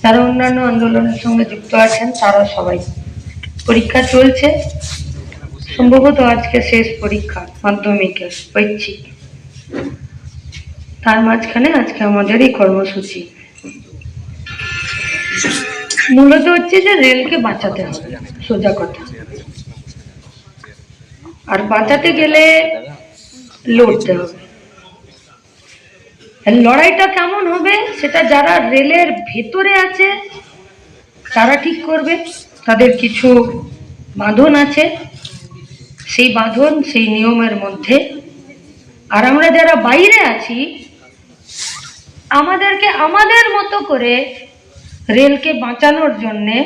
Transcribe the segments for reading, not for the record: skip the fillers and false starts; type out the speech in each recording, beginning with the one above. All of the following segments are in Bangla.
যারা অন্যান্য আন্দোলনের সঙ্গে যুক্ত আছেন তারা সবাই। পরীক্ষা চলছে, সম্ভবত আজকে শেষ পরীক্ষা মাধ্যমিকের ঐচ্ছিক। তার মাঝখানে আজকে আমাদের এই কর্মসূচি। মূলত হচ্ছে যে রেলকে বাঁচাতে হবে, সোজা কথা। আর বাঁচাতে গেলে লড়তে হবে। লড়াইটা কেমন হবে সেটা যারা রেলের ভেতরে আছে তারা ঠিক করবে। তাদের কিছু বাঁধন আছে, সেই বাঁধন সেই নিয়মের মধ্যে। আর আমরা যারা বাইরে আছি আমাদেরকে আমাদের মতো করে রেলকে বাঁচানোর জন্যে,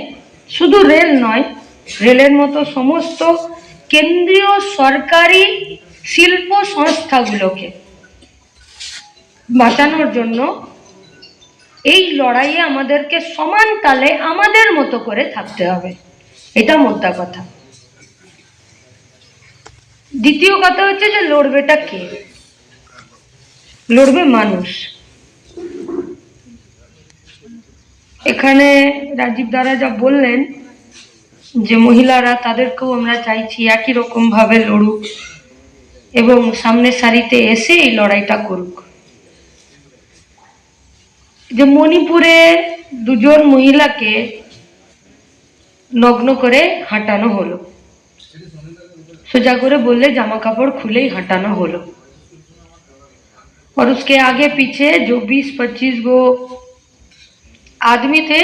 শুধু রেল নয়, রেলের মতো সমস্ত কেন্দ্রীয় সরকারি শিল্প সংস্থাগুলোকে বাঁচানোর জন্য এই লড়াইয়ে আমাদেরকে সমান তালে আমাদের মতো করে থাকতে হবে। এটা মোদ্দা কথা। দ্বিতীয় কথা হচ্ছে যে লড়বেটা কে? লড়বে মানুষ। এখানে রাজীব দ্বারা যা বললেন যে মহিলারা, তাদেরকেও আমরা চাইছি একই রকম ভাবে লড়ুক এবং সামনের সারিতে এসে এই লড়াইটা করুক। যে মণিপুরে দুজন মহিলাকে নগ্ন করে হাঁটানো হলো, সোজা করে বললে জামা কাপড় খুলেই হাঁটানো হলো। और उसके आगे पीछे जो 20-25 वो आदमी थे,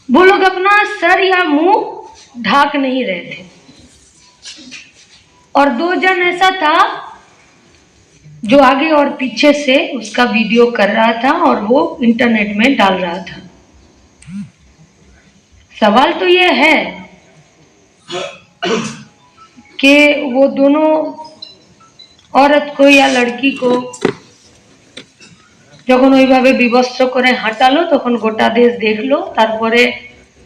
वो लोग अपना सर या मुंह ढाक नहीं रहे थे। और 2 जन ऐसा था जो आगे और पीछे से उसका वीडियो कर रहा था और वो इंटरनेट में डाल रहा था। सवाल तो ये है कि वो दोनों औरत को या लड़की को যখন ওইভাবে বিবস্ত্র করে হাঁটালো তখন গোটা দেশ দেখলো। তারপরে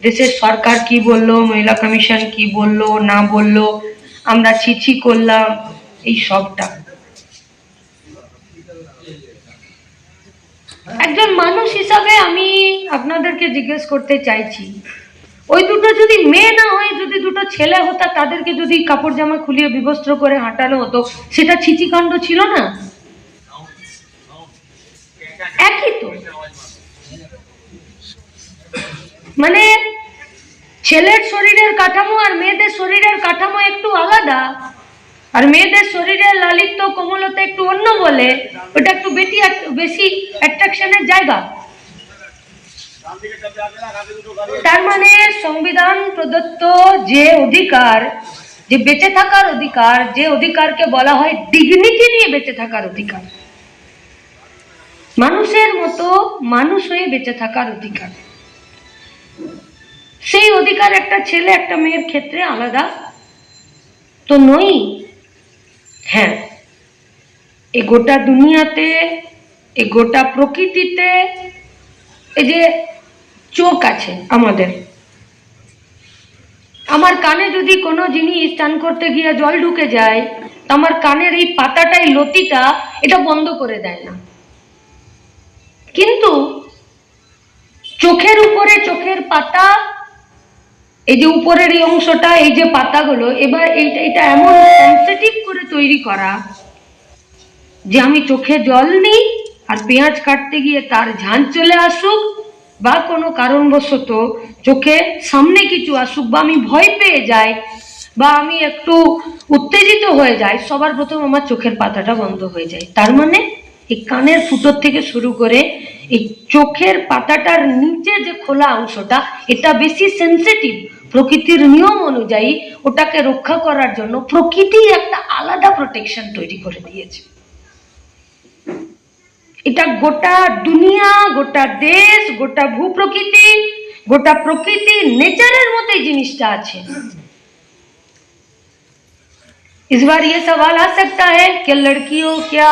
দেশের সরকার কি বললো, মহিলা কমিশন কি বললো না বললো, আমরা চিঠি করলাম, এই সবটা। একজন মানুষ হিসাবে আমি আপনাদেরকে জিজ্ঞেস করতে চাইছি, ওই দুটো যদি মেয়ে না হয়, যদি দুটো ছেলে হতো, তাদেরকে যদি কাপড় জামা খুলিয়ে বিবস্ত্র করে হাঁটানো হতো, সেটা ছিচিকাণ্ড ছিল না? একই তো। মানে ছেলের শরীরের কাঠামো আর মেয়েদের শরীরের কাঠামো একটু আলাদা। আর মেয়েদের শরীরের লালিত্য কোমলতা একটু অন্য বলে ওটা একটু বেশি অ্যাট্রাকশনের জায়গা। তার মানে সংবিধান প্রদত্ত যে অধিকার, যে বেঁচে থাকার অধিকার, যে অধিকারকে বলা হয় ডিগনিটি নিয়ে বেঁচে থাকার অধিকার, মানুষের মতো মানুষ হয়ে বেঁচে থাকার অধিকার, সেই অধিকার একটা ছেলে একটা মেয়ের ক্ষেত্রে আলাদা তো নই। হ্যাঁ, এই গোটা দুনিয়াতে, এই গোটা প্রকৃতিতে এই যে চোখ আছে আমাদের, আমার কানে যদি কোনো জিনিস স্নান করতে গিয়ে জল ঢুকে যায়, আমার কানের এই পাতাটাই, লতিটা, এটা বন্ধ করে দেয় না। কিন্তু চোখের উপরে চোখের পাতা, এই যে উপরের এই অংশটা, এই যে পাতাগুলো, এবার এটা এমন সেনসিটিভ করে তৈরি করা যে আমি চোখে জল নিই আর পেঁয়াজ কাটতে গিয়ে তার ঝাঁঝ চলে আসুক, বা কোনো কারণবশত চোখে সামনে কিছু আসুক, বা আমি ভয় পেয়ে যাই, বা আমি একটু উত্তেজিত হয়ে যাই, সবার প্রথম আমার চোখের পাতাটা বন্ধ হয়ে যায়। তার মানে এই কানের ফুটোর থেকে শুরু করে এই চোখের পাতাটার নিচে যে খোলা অংশটা, এটা বেশি সেনসিটিভ। প্রকৃতির নিয়ম অনুযায়ী ওটাকে রক্ষা করার জন্য প্রকৃতি একটা আলাদা প্রোটেকশন তৈরি করে দিয়েছে। এটা গোটা দুনিয়া, গোটা দেশ, গোটা ভূপ্রকৃতি, গোটা প্রকৃতি নেচারের মতো এই জিনিসটা আছে। इस बार ये सवाल आ सकता है कि लड़कियों क्या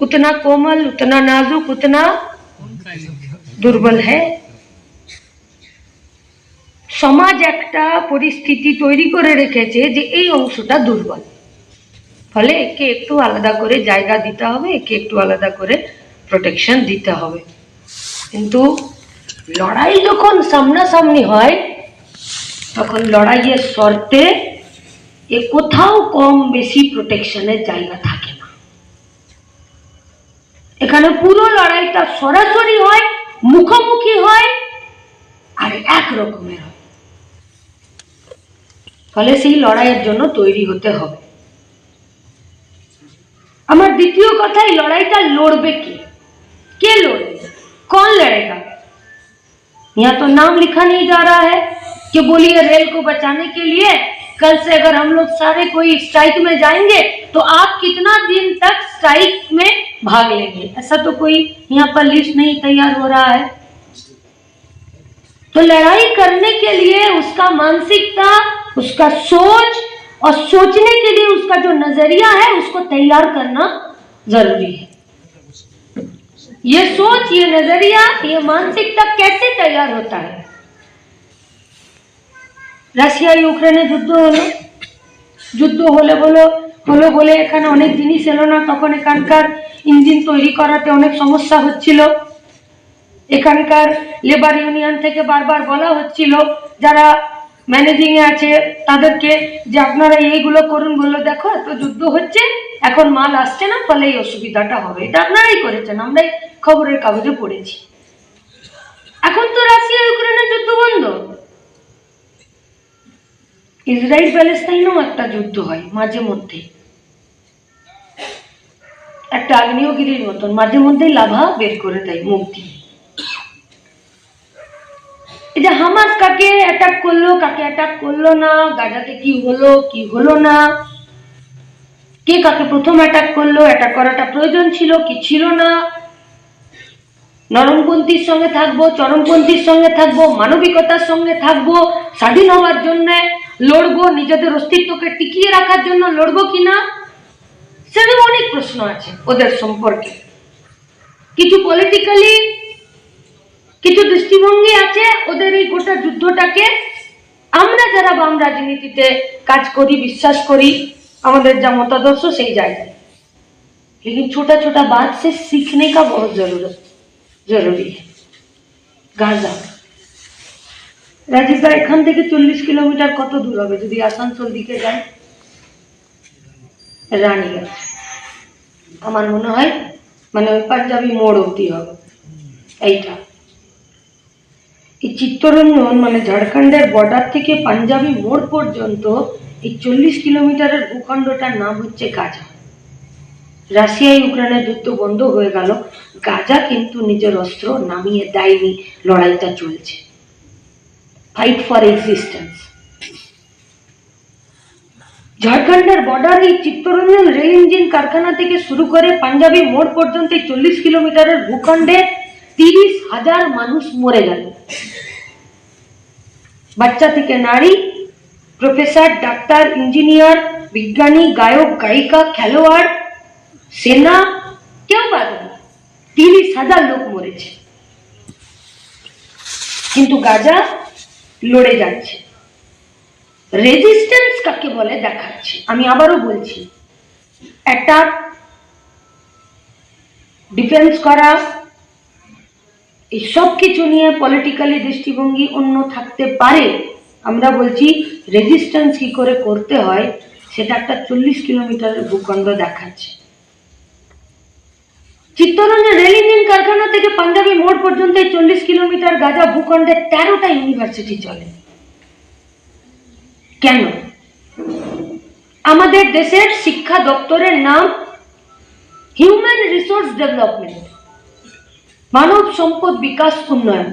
उतना कोमल, उतना नाजुक, उतना दुर्बल है? সমাজ একটা পরিস্থিতি তৈরি করে রেখেছে যে এই অংশটা দুর্বল, ফলে একে একটু আলাদা করে জায়গা দিতে হবে, একে একটু আলাদা করে প্রোটেকশন দিতে হবে। কিন্তু লড়াই যখন সামনাসামনি হয় তখন লড়াইয়ের শর্তে এ কোথাও কম বেশি প্রোটেকশনের জায়গা থাকে না। এখানে পুরো লড়াইটা সরাসরি হয়, মুখোমুখি হয়, আর এক রকমের হয়। ফলে সেই লড়াইয়ের জন্য তৈরি হতে হবে। আমার দ্বিতীয় কথা, এই লড়াইটা লড়বে কে लड़े, कौन लड़ेगा? यहाँ तो नाम लिखा नहीं जा रहा है कि बोलिए रेल को बचाने के लिए कल से अगर हम लोग सारे कोई स्ट्राइक में जाएंगे तो आप कितना दिन तक स्ट्राइक में भाग लेंगे, ऐसा तो कोई यहाँ पर लिस्ट नहीं तैयार हो रहा है। तो लड़ाई करने के लिए उसका मानसिकता, उसका सोच और सोचने के लिए उसका जो नजरिया है उसको तैयार करना जरूरी है। ये सोच, ये नजरिया, ये मानसिकता कैसे तैयार होता है? রাশিয়া ইউক্রেনে যুদ্ধ হলো বলে এখানে অনেক জিনিস এলো না, তখন এখানকার ইঞ্জিন তৈরি করাতে অনেক সমস্যা হচ্ছিল। এখানকার লেবার ইউনিয়ন থেকে বারবার বলা হচ্ছিল যারা ম্যানেজিং এ আছে তাদেরকে যে আপনারা এইগুলো করুন, বললো দেখো এত যুদ্ধ হচ্ছে, এখন মাল আসছে না, ফলে এই অসুবিধাটা হবে। এটা আপনারাই করেছেন, আমরাই খবরের কাগজে পড়েছি। এখন তো রাশিয়া ইউক্রেনের যুদ্ধ বন্ধ, ইসরায়েল প্যালেস্তাইনেও একটা যুদ্ধ হয় মাঝে মধ্যে, একটা আগ্নেয়গিরির মতন, মাঝে মধ্যেই লাভা বের করে দেয় মুখ দিয়ে। এই যে হামাস কাকে অ্যাটাক করলো, কাকে অ্যাটাক করলো না, গাজাতে কি হলো না, কে কাকে প্রথম অ্যাটাক করলো, অ্যাটাক করাটা প্রয়োজন ছিল কি ছিল না, নরমপন্থীর সঙ্গে থাকবো, চরমপন্থীর সঙ্গে থাকবো, মানবিকতার সঙ্গে থাকবো, স্বাধীন হওয়ার জন্য লড়বো, নিজেদের অস্তিত্বকে টিকিয়ে রাখার জন্য লড়বো কিনা, সেরকম অনেক প্রশ্ন আছে ওদের সম্পর্কে। কিছু পলিটিক্যালি কিছু দৃষ্টিভঙ্গি আছে ওদের এই গোটা যুদ্ধটাকে। আমরা যারা বাম রাজনীতিতে কাজ করি, বিশ্বাস করি, আমাদের যা মতাদর্শ সেই জায়গায়, लेकिन छोटा छोटा बात से सीखने का बहुत जरूरी है। गाजा, রাজীব দা এখান থেকে 40 কিলোমিটার কত দূর হবে যদি আসানসোল দিকে যায়? রানীগঞ্জ, আমার মনে হয় মানে ওই পাঞ্জাবি মোড় অব্দি হবে এইটা। এই চিত্তরঞ্জন মানে ঝাড়খণ্ডের বর্ডার থেকে পাঞ্জাবি মোড় পর্যন্ত এই 40 কিলোমিটারের ভূখণ্ডটার নাম হচ্ছে গাজা। রাশিয়া ইউক্রেনের যুদ্ধ বন্ধ হয়ে গেল, গাজা কিন্তু নিজের অস্ত্র নামিয়ে দেয়নি, লড়াইটা চলছে। Fight for existence. ঝাড়খণ্ডের বর্ডার এই চিত্তরঞ্জন রেল ইঞ্জিন কারখানা থেকে শুরু করে পাঞ্জাবি মোড় পর্যন্ত 40 কিলোমিটারের ভূখণ্ডে 30,000 মানুষ মরে গেল। বাচ্চা থেকে নারী, প্রফেসর, ডাক্তার, ইঞ্জিনিয়ার, বিজ্ঞানী, গায়ক, গায়িকা, খেলোয়াড়, সেনা, কেউ বাদ নেই, 30,000 লোক মরেছে। কিন্তু গাজা লড়ে যাচ্ছে। রেজিস্ট্যান্স কাকে বলে দেখাচ্ছে। আমি আবারও বলছি, অ্যাটাক, ডিফেন্স করা, এই সব কিছু নিয়ে পলিটিক্যালি দৃষ্টিভঙ্গি অন্য থাকতে পারে। আমরা বলছি রেজিস্ট্যান্স কি করে করতে হয় সেটা একটা 40 কিলোমিটারের ভূখণ্ড দেখাচ্ছে। চিত্তরঞ্জন রেল ইঞ্জিন কারখানা থেকে পাঞ্জাবি মোড় পর্যন্ত 40 কিলোমিটার গাজা ভূখণ্ডে 13টা ইউনিভার্সিটি চলে। কেন? আমাদের দেশের শিক্ষা দপ্তরের নাম হিউম্যান রিসোর্স ডেভেলপমেন্ট, মানব সম্পদ বিকাশ উন্নয়ন।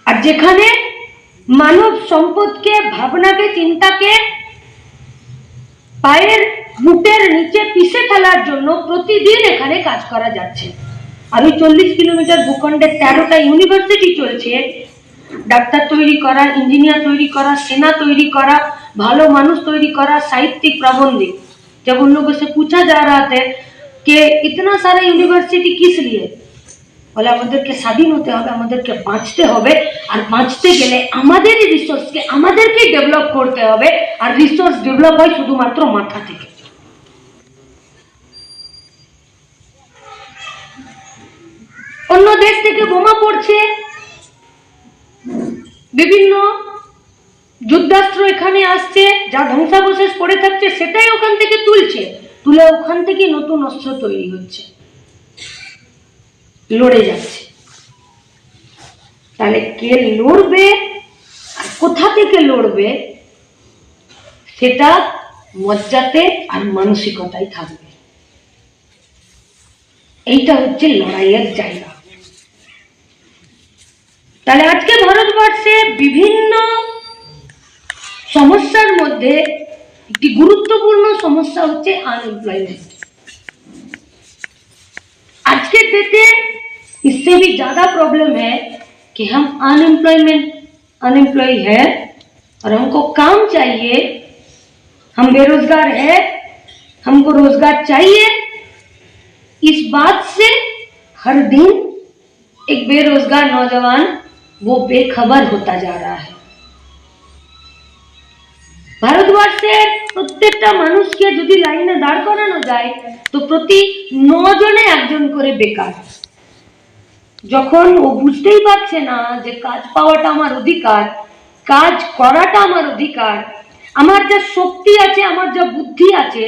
আর যেখানে মানব সম্পদকে, ভাবনাকে, চিন্তাকে পায়ের বুটের নিচে পিষে ফেলার জন্য প্রতিদিন এখানে কাজ করা যাচ্ছে। আর ওই 40 কিলোমিটার ভূখণ্ডে 13টা ইউনিভার্সিটি চলছে। ডাক্তার তৈরি করা, इंजीनियर তৈরি করা, सेना তৈরি করা, ভালো মানুষ তৈরি করা, সাহিত্যিক, प्राबंधिक। जब उन लोगों से पूछा जा रहा था कि इतना सारा यूनिवर्सिटी किस लिए, बोले আমাদেরকে স্বাধীন হতে হবে, আমাদেরকে বাঁচতে হবে, আর বাঁচতে গেলে আমাদেরই রিসোর্সকে আমাদেরকে ডেভেলপ করতে হবে। আর রিসোর্স ডেভেলপ হয় শুধুমাত্র মাথা থেকে। অন্য দেশ থেকে বোমা পড়ছে, বিভিন্ন যুদ্ধাস্ত্র এখানে আসছে, যা ধ্বংসাবশেষ পড়ে থাকছে সেটাই ওখান থেকে তুলছে, তুলে ওখান থেকে নতুন অস্ত্র তৈরি হচ্ছে, লড়ে যাচ্ছে। তাহলে কে লড়বে আর কোথা থেকে লড়বে সেটা মজ্জাতে আর মানসিকতায় থাকবে। এইটা হচ্ছে লড়াইয়ের জায়গা। তাহলে আজকে ভারতবর্ষে বিভিন্ন সমস্যার মধ্যে একটি गुरुत्वपूर्ण समस्या होते अनएम्प्लॉयमेंट। आज के डेटे इससे भी ज्यादा प्रॉब्लम है कि हम अनएम्प्लॉय है और हमको काम चाहिए, हम बेरोजगार है, हमको रोजगार चाहिए। इस बात से हर दिन एक बेरोजगार नौजवान वो बेखबर होता जा रहा है। ভারতবর্ষের প্রত্যেকটা মানুষকে যদি লাইনে দাঁড় করানো যায় তো প্রতি 9 জনে একজন করে বেকার। যখন ও বুঝতেই পারছে না যে কাজ পাওয়াটা আমার অধিকার, কাজ করাটা আমার অধিকার, আমার যা শক্তি আছে, আমার যা বুদ্ধি আছে,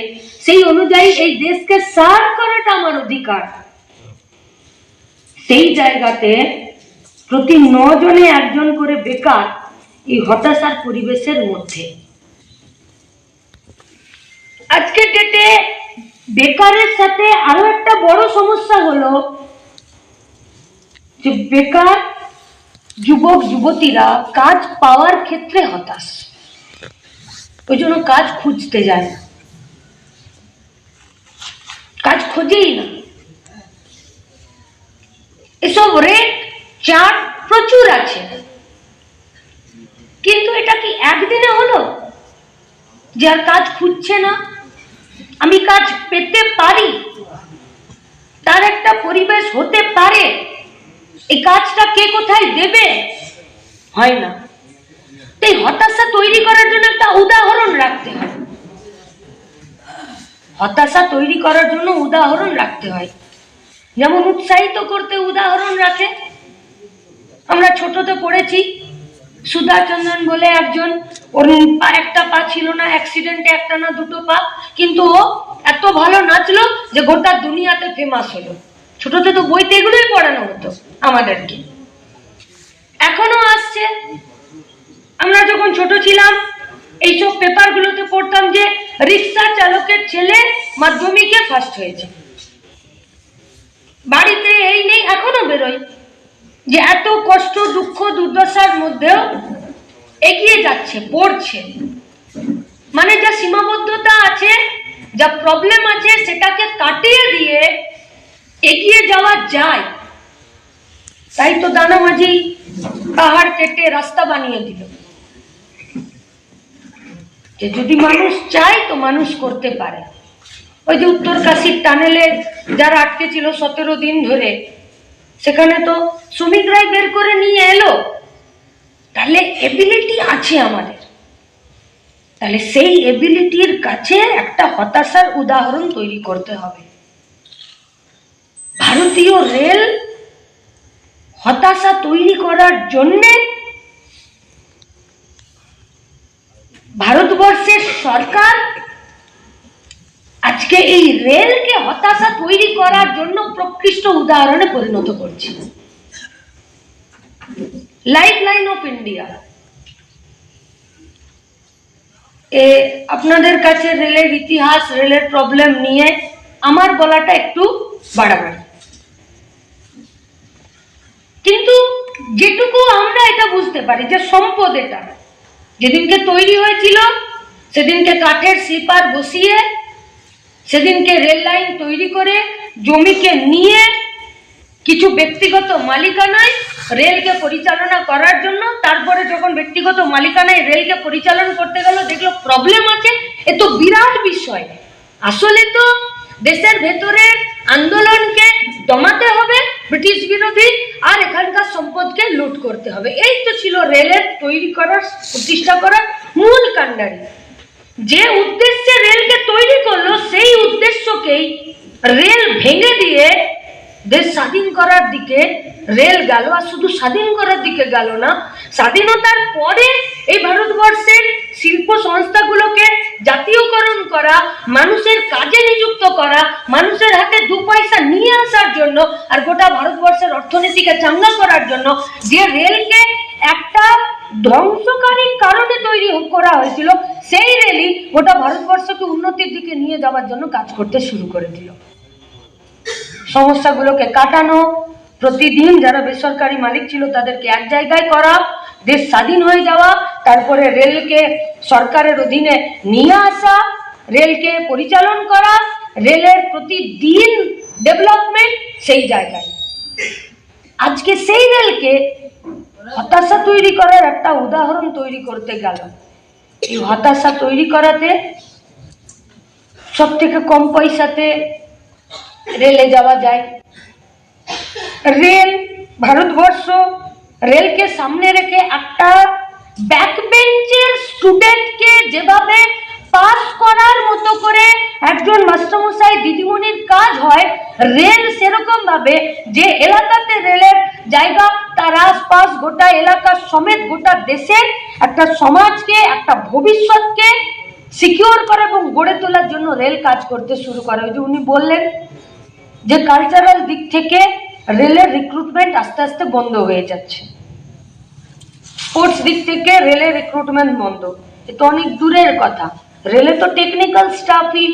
সেই অনুযায়ী এই দেশকে সার্ভ করাটা আমার অধিকার, সেই জায়গাতে প্রতি 9 জনে একজন করে বেকার, এই হতাশার পরিবেশের মধ্যে। আজকে ডেটে বেকারের সাথে আরো একটা বড় সমস্যা হলো যে বেকার যুবক যুবতীরা কাজ পাওয়ার ক্ষেত্রে হতাশ, ওই জন্য কাজ খুঁজতে যায় না, কাজ খোঁজেই না। এসব রেট চার্ট প্রচুর আছে, কিন্তু এটা কি একদিনে হলো যে আর কাজ খুঁজছে না? আমি কাজ পেতে পারি, তার একটা পরিবেশ হতে পারে, এই কাজটা কে কোথায় দেবে? হয় না। তাই হতাশা তৈরি করার জন্য একটা উদাহরণ রাখতে হয়, হতাশা তৈরি করার জন্য উদাহরণ রাখতে হয়। যেমন উৎসাহিত করতে উদাহরণ রাখে। আমরা ছোটতে পড়েছি সুধা চন্দ্রন বলে একজন, ওর একটা পা ছিল না, অ্যাক্সিডেন্টে একটা না দুটো পা, কিন্তু ও এত ভালো নাচলো যে গোটা দুনিয়াতে ফেমাস হলো। ছোটতে তো বইতে এগুলোই পড়ানো হতো আমাদেরকে, এখনো আসছে। আমরা যখন ছোট ছিলাম এইসব পেপারগুলোতে পড়তাম যে রিক্সা চালকের ছেলে মাধ্যমিকে ফার্স্ট হয়েছে। বাড়িতে এই নেই, এখনো বেরোয় যে এত কষ্ট দুঃখ দুর্দশার মধ্যেও এগিয়ে যাচ্ছে, পড়ছে। মানে যা সীমাবদ্ধতা আছে, যা প্রবলেম আছে, সেটাকে কাটিয়ে দিয়ে এগিয়ে যাওয়া যায়। তাই তো দানা মাঝি পাহাড় কেটে রাস্তা বানিয়ে দিল, যে যদি মানুষ চায় তো মানুষ করতে পারে। ওই যে উত্তর কাশীর টানেলে যারা আটকে ছিল 17 দিন ধরে, সেখানে তো শ্রমিকরাই বের করে নিয়ে এলো। তাহলে এবিলিটি আছে আমাদের, তাহলে সেই এবিলিটির কাছে একটা হতাশার উদাহরণ তৈরি করতে হবে। ভারতীয় রেল হতাশা তৈরি করার জন্যে ভারতবর্ষের সরকার আজকে এই রেলকে হতাশা তৈরি করার জন্য প্রকৃষ্ট উদাহরণে পরিণত করছে। লাইফলাইন অফ ইন্ডিয়া, আপনাদের কাছে রেলের ইতিহাস, রেলের প্রবলেম নিয়ে আমার বলাটা একটু বাড়াবাড়ি, কিন্তু যেটুকু আমরা এটা বুঝতে পারি যে সম্পদ এটা যেদিনকে তৈরি হয়েছিল, সেদিনকে কাঠের স্লিপার বসিয়ে, সেদিনকে রেল লাইন তৈরি করে, জমিকে নিয়ে কিছু ব্যক্তিগত মালিকানায় রেলকে পরিচালনা করার জন্য, তারপরে যখন ব্যক্তিগত মালিকানায় রেলকে পরিচালনা করতে গেল, দেখলো প্রবলেম আছে। এ তো বিরাট বিষয়। আসলে তো দেশের ভেতরের আন্দোলনকে দমাতে হবে, ব্রিটিশ বিরোধী, আর এখানকার সম্পদকে লুট করতে হবে। এই তো ছিল রেলের তৈরি করার, প্রতিষ্ঠা করার মূল কাণ্ডারি। যে উদ্দেশ্যে রেলকে তৈরি করলো, সেই উদ্দেশ্যকেই রেল ভেঙে দিয়ে দেশ স্বাধীন করার দিকে রেল গেল, আর শুধু স্বাধীন করার দিকে গেল না, স্বাধীনতার পরে এই ভারতবর্ষের শিল্প সংস্থাগুলোকে জাতীয়করণ করা, মানুষের কাজে নিযুক্ত করা, মানুষের হাতে 2 পয়সা নিয়ে আসার জন্য, আর গোটা ভারতবর্ষের অর্থনীতিকে চাঙ্গা করার জন্য যে রেলকে একটা ধ্বংসকারী কারণে তৈরি করা হয়েছিল, সেই রেলই গোটা ভারতবর্ষকে উন্নতির দিকে নিয়ে যাওয়ার জন্য কাজ করতে শুরু করে দিল। সমস্যাগুলোকে কাটানো, প্রতিদিন যারা বেসরকারি মালিক ছিল তাদেরকে এক জায়গায় করা, দেশ স্বাধীন হয়ে যাওয়া, তারপরে রেলকে সরকারের অধীনে নিয়ে আসা, রেলকে পরিচালন করা, রেলের প্রতিদিন ডেভেলপমেন্ট, সেই জায়গায় আজকে সেই রেলকে হতাশা তৈরি করার একটা উদাহরণ তৈরি করতে গেল। এই হতাশা তৈরি করাতে সব থেকে কম পয়সাতে রেলে যাওয়া যায়। রেল, ভারতবর্ষ রেলকে সামনে রেখে একটা ব্যাকবেঞ্চের স্টুডেন্টকে যেভাবে পাস করার মতো করে একজন মাস্টারমশাই দিদিমণির কাজ হয়, রেল সেরকম ভাবে যে এলাকাতে রেলের জায়গা, তার আশপাশ গোটা এলাকা সমেত গোটা দেশের একটা সমাজকে, একটা ভবিষ্যৎকে সিকিউর করা এবং গড়ে তোলার জন্য রেল কাজ করতে শুরু করে। ওই যে উনি বললেন যে কালচারাল দিক থেকে রেলের রিক্রুটমেন্ট আস্তে আস্তে বন্ধ হয়ে যাচ্ছে, স্পোর্টস দিক থেকে রেলের রিক্রুটমেন্ট বন্ধ, এটা অনেক দূরের কথা। রেলে তো টেকনিক্যাল স্টাফই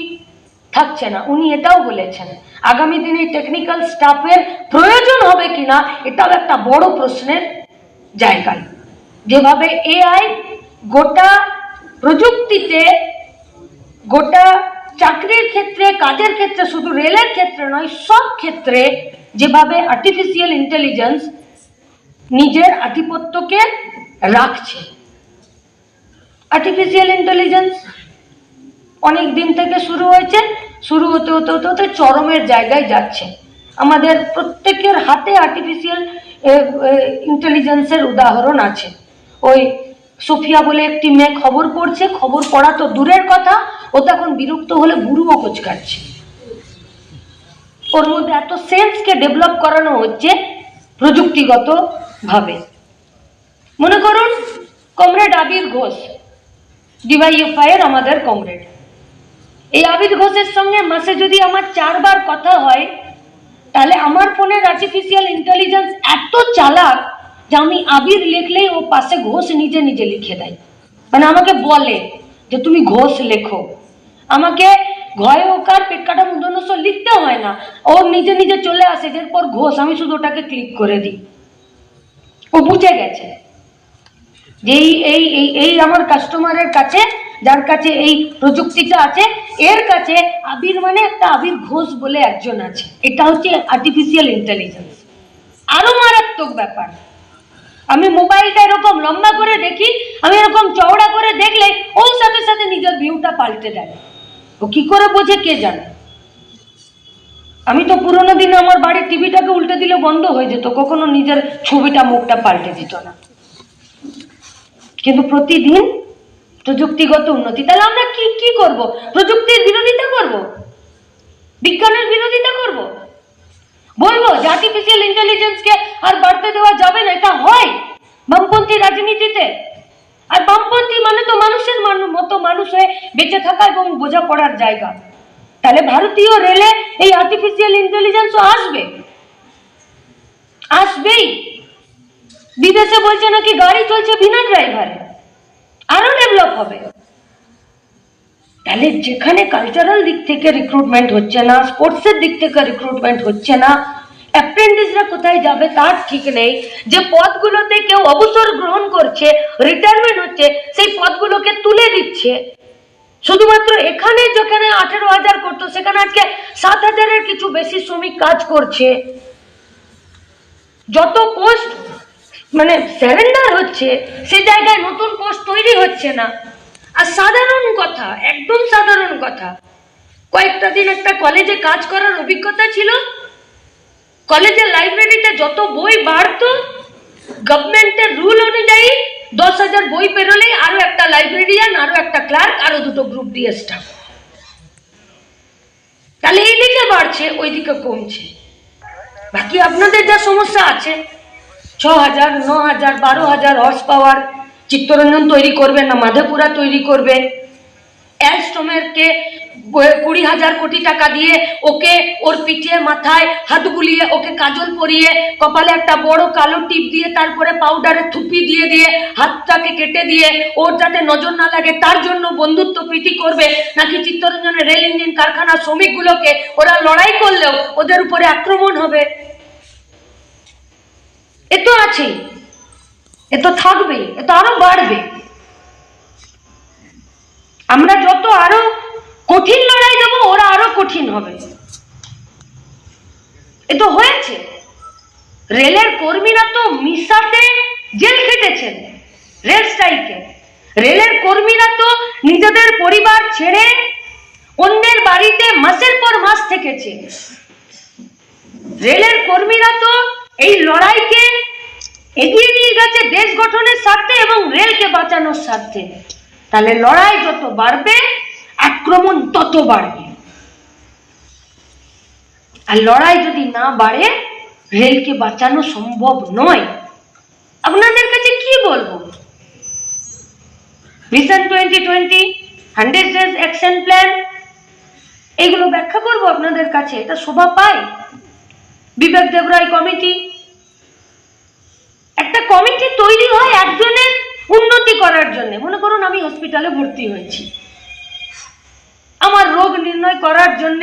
থাকছে না, উনি এটাও বলেছেন আগামী দিনে টেকনিক্যাল স্টাফের প্রয়োজন হবে কিনা, এটাও একটা বড় প্রশ্নের জায়গায়। যেভাবে এআই গোটা প্রযুক্তিতে, গোটা চাকরির ক্ষেত্রে, কাজের ক্ষেত্রে, শুধু রেলের ক্ষেত্রে নয়, সব ক্ষেত্রে যেভাবে আর্টিফিশিয়াল ইন্টেলিজেন্স নিজের আধিপত্যকে রাখছে। আর্টিফিশিয়াল ইন্টেলিজেন্স অনেক দিন থেকে শুরু হয়েছে, শুরু হতে হতে হতে হতে চরমের জায়গায় যাচ্ছে। আমাদের প্রত্যেকের হাতে আর্টিফিশিয়াল ইন্টেলিজেন্সের উদাহরণ আছে। ওই সোফিয়া বলে একটি মেয়ে খবর পড়ছে, খবর পড়া তো দূরের কথা, ও তো এখন বিরক্ত হলে বুড়ুও কোচকাচ্ছে। ওর মধ্যে এত সেন্সকে ডেভেলপ করানো হচ্ছে প্রযুক্তিগত ভাবে। মনে করুন কমরেড আবির ঘোষ, ডিওয়াইএফআই এর আমাদের কমরেড, এই আবির ঘোষের সঙ্গে মাসে যদি আমার 4 বার কথা হয়, তাহলে আমার ফোনের আর্টিফিশিয়াল ইন্টেলিজেন্স এত চালাক যে আমি আবির লিখলেই ও পাশে ঘোষ নিজে নিজে লিখে দেয়। মানে আমাকে বলে যে তুমি ঘোষ লেখো, আমাকে ঘয় ওকার পেটকাটা মুদনস লিখতে হয় না, ও নিজে নিজে চলে আসে যে এরপর ঘোষ, আমি শুধু ওটাকে ক্লিক করে দিই। ও বুঝে গেছে যে এই আমার কাস্টমারের কাছে, যার কাছে এই প্রযুক্তিটা আছে, এর কাছে আবির মানে একটা আবির ঘোষ বলে একজন আছে। এটা হচ্ছে আর্টিফিশিয়াল ইন্টেলিজেন্স। আরো মারাত্মক ব্যাপার, আমি মোবাইলটা এরকম লম্বা করে দেখি, আমি এরকম চওড়া করে দেখলে ওর সাথে সাথে নিজের ভিউটা পাল্টে দেয়। ও কি করে বোঝে কে জানে। আমি তো পুরোনো দিনে আমার বাড়ির টিভিটাকে উল্টে দিলে বন্ধ হয়ে যেত, কখনো নিজের ছবিটা মুখটা পাল্টে দিত না। কিন্তু প্রতিদিন প্রযুক্তিগত উন্নতি, তাহলে আমরা কি কি করব? প্রযুক্তির বিরোধিতা করব, বিজ্ঞানের বিরোধিতা করব, বলবো যে আর্টিফিশিয়াল ইন্টেলিজেন্সকে আর বাড়তে দেওয়া যাবে না। এটা হয় বামপন্থী রাজনীতিতে, আর বামপন্থী মানে তো মানুষের মতো মানুষ হয়ে বেঁচে থাকা এবং বোঝাপড়ার জায়গা। তাহলে ভারতীয় রেলে এই আর্টিফিশিয়াল ইন্টেলিজেন্সও আসবে, আসবেই। বিদেশে বলছে নাকি গাড়ি চলছে বিনা ড্রাইভারে, আরো ডেভেলপ হবে। তাহলে যেখানে কালচারাল দিক থেকে রিক্রুটমেন্ট হচ্ছে না, স্পোর্টসের দিক থেকে রিক্রুটমেন্ট হচ্ছে না, অ্যাপ্রেন্টিসরা কোথায় যাবে তার ঠিক নেই, যে পদগুলোতে কেউ অবসর গ্রহণ করছে, রিটায়ারমেন্ট হচ্ছে, সেই পদগুলোকে তুলে দিচ্ছে। শুধুমাত্র এখানে যেখানে 18,000 করতো, সেখানে আজকে 7,000-এর কিছু বেশি শ্রমিক কাজ করছে। যত পোস্ট মানে সারেন্ডার হচ্ছে, সে জায়গায় নতুন পোস্ট তৈরি হচ্ছে না। আর সাধারণ কথা, একদম সাধারণ কথা, কয়েকটা দিন একটা কলেজে কাজ করার অভিজ্ঞতা ছিল। কলেজের লাইব্রেরিতে যত বই বাড়তো, গভর্নমেন্টের রুল অনুযায়ী 10,000 বই পেরোলেই আরো একটা লাইব্রেরিয়ান, আরো একটা ক্লার্ক, আরো 2টো গ্রুপ ডি স্টাফ। তাহলে এইদিকে বাড়ছে, ওইদিকে কমছে। বাকি আপনাদের যা সমস্যা আছে, 6,000, 9,000, 12,000 হর্স পাওয়ার চিত্তরঞ্জন তৈরি করবে না মাধেপুরা তৈরি করবে, অ্যালস্টমেরকে 20,000 কোটি টাকা দিয়ে ওকে ওর পিঠে মাথায় হাত বুলিয়ে ওকে কাজল পরিয়ে কপালে একটা বড় কালো টিপ দিয়ে তারপরে পাউডারে থুপি দিয়ে দিয়ে হাতটাকে কেটে দিয়ে ওর যাতে নজর না লাগে তার জন্য বন্ধুত্ব প্রীতি করবে, নাকি চিত্তরঞ্জনের রেল ইঞ্জিন কারখানার শ্রমিকগুলোকে ওরা লড়াই করলেও ওদের উপরে আক্রমণ হবে? এ তো আছে, এ তো থাকবে, এ তো আরো বাড়বে। আমরা যত আরো কঠিন লড়াই দেবো ওরা আরো কঠিন হবে। এ তো হয়েছে। রেলের কর্মীরা তো মিসাতে জেল খেটেছেন রেল স্ট্রাইকে। রেলের কর্মীরা তো নিজেদের পরিবার ছেড়ে অন্যের বাড়িতে মাসের পর মাস থেকেছে। রেলের কর্মীরা তো এই লড়াইকে এগিয়ে নিয়ে গেছে দেশ গঠনের স্বার্থে এবং রেলকে বাঁচানোর স্বার্থে। তাহলে লড়াই যত বাড়বে আক্রমণ তত বাড়বে। আর লড়াই যদি না বাড়ে রেলকে বাঁচানো সম্ভব নয়। আপনাদের কাছে কি বলবো? ভিশন 2020, 100 ডেজ অ্যাকশন প্ল্যান, এগুলো ব্যাখ্যা করবো আপনাদের কাছে? এটা শোভা পায়? বিবেক দেবরায় কমিটি, একটা কমিটি তৈরি হয় একজনের উন্নতি করার জন্য। মনে করুন আমি হসপিটালে ভর্তি হয়েছি, আমার রোগ নির্ণয় করার জন্য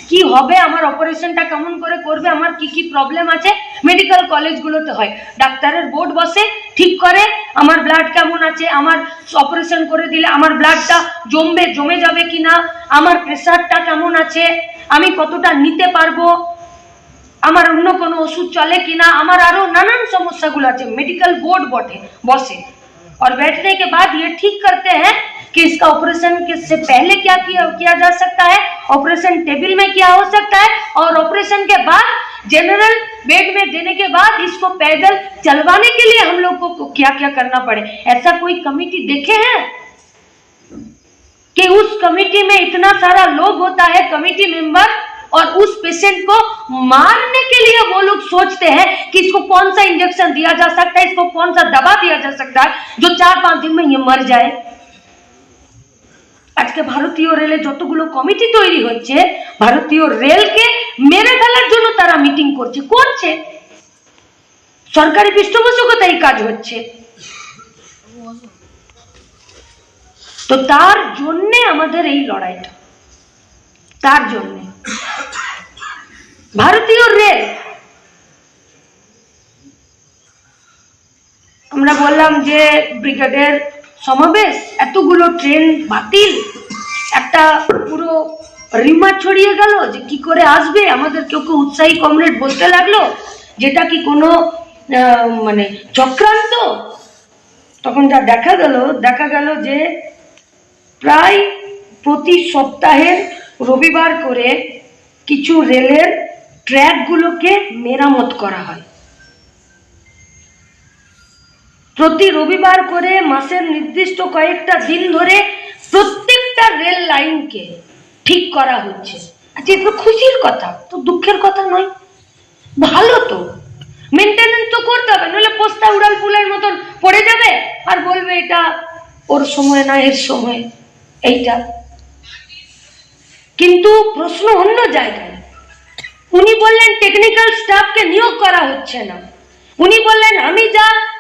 কি হবে, আমার অপারেশনটা কেমন করে করবে, আমার কি কি প্রবলেম আছে, মেডিকেল কলেজগুলোতে হয়। ডাক্তারের বোর্ড বসে ঠিক করে আমার ব্লাড কেমন আছে, আমার অপারেশন করে দিলে আমার ব্লাডটা জমে যাবে কিনা, আমার প্রেসারটা কেমন আছে, আমি কতটা নিতে পারবো, আমার অন্য কোনো ওষুধ चले किना, আমার আরো নানান সমস্যাগুলো আছে। मेडिकल बोर्ड बसे और बैठने के बाद ये ठीक करते हैं कि इसका ऑपरेशन से पहले क्या किया जा सकता है, ऑपरेशन टेबल में क्या हो सकता है, और ऑपरेशन के बाद जनरल बेड में देने के बाद इसको पैदल चलवाने के लिए हम लोग को क्या क्या करना पड़े। ऐसा कोई कमेटी देखे हैं कि उस कमेटी में इतना सारा लोग होता है, कमेटी मेंबर, और उस पेशेंट को मारने के लिए वो लोग सोचते हैं कि इसको कौन सा इंजेक्शन दिया जा सकता है, इसको कौन सा दवा दिया जा सकता है जो 4-5 दिन में ये मर जाए। আজকে ভারতীয় রেলে যতগুলো কমিটি তৈরি হচ্ছে, ভারতীয় রেলকে মেরে ফেলার জন্য তারা মিটিং করছে। সরকারি পৃষ্ঠপোষকতায় কাজ হচ্ছে। তো তার জন্য আমাদের এই লড়াইটা, তার জন্য ভারতীয় রেল, আমরা বললাম যে ব্রিগেডের সমাবেশ, এতগুলো ট্রেন বাতিল, একটা পুরো রিমা ছড়িয়ে গেল যে কি করে আসবে। আমাদের কেউ উৎসাহী কমরেড বলতে লাগলো যেটা কি কোনো মানে চক্রান্ত। তখন যা দেখা গেল যে প্রায় প্রতি সপ্তাহের রবিবার করে কিছু রেলের ট্র্যাকগুলোকে মেরামত করা হয়। প্রতি রবিবার করে মাসের নির্দিষ্ট কয়েকটা দিন ধরে প্রত্যেকটা রেল লাইনকে ঠিক করা হচ্ছে। আচ্ছা, এটা খুশির কথা তো, দুঃখের কথা নয়। ভালো তো, মেনটেনেন্স তো করতে হবে, নইলে পোস্তা উড়াল ফুলের মতন পড়ে যাবে আর বলবে এটা ওর সময় না এর সময় এইটা। কিন্তু প্রশ্ন অন্য জায়গায়। উনি বললেন টেকনিক্যাল স্টাফকে নিয়োগ করা হচ্ছে না। উনি বললেন আমি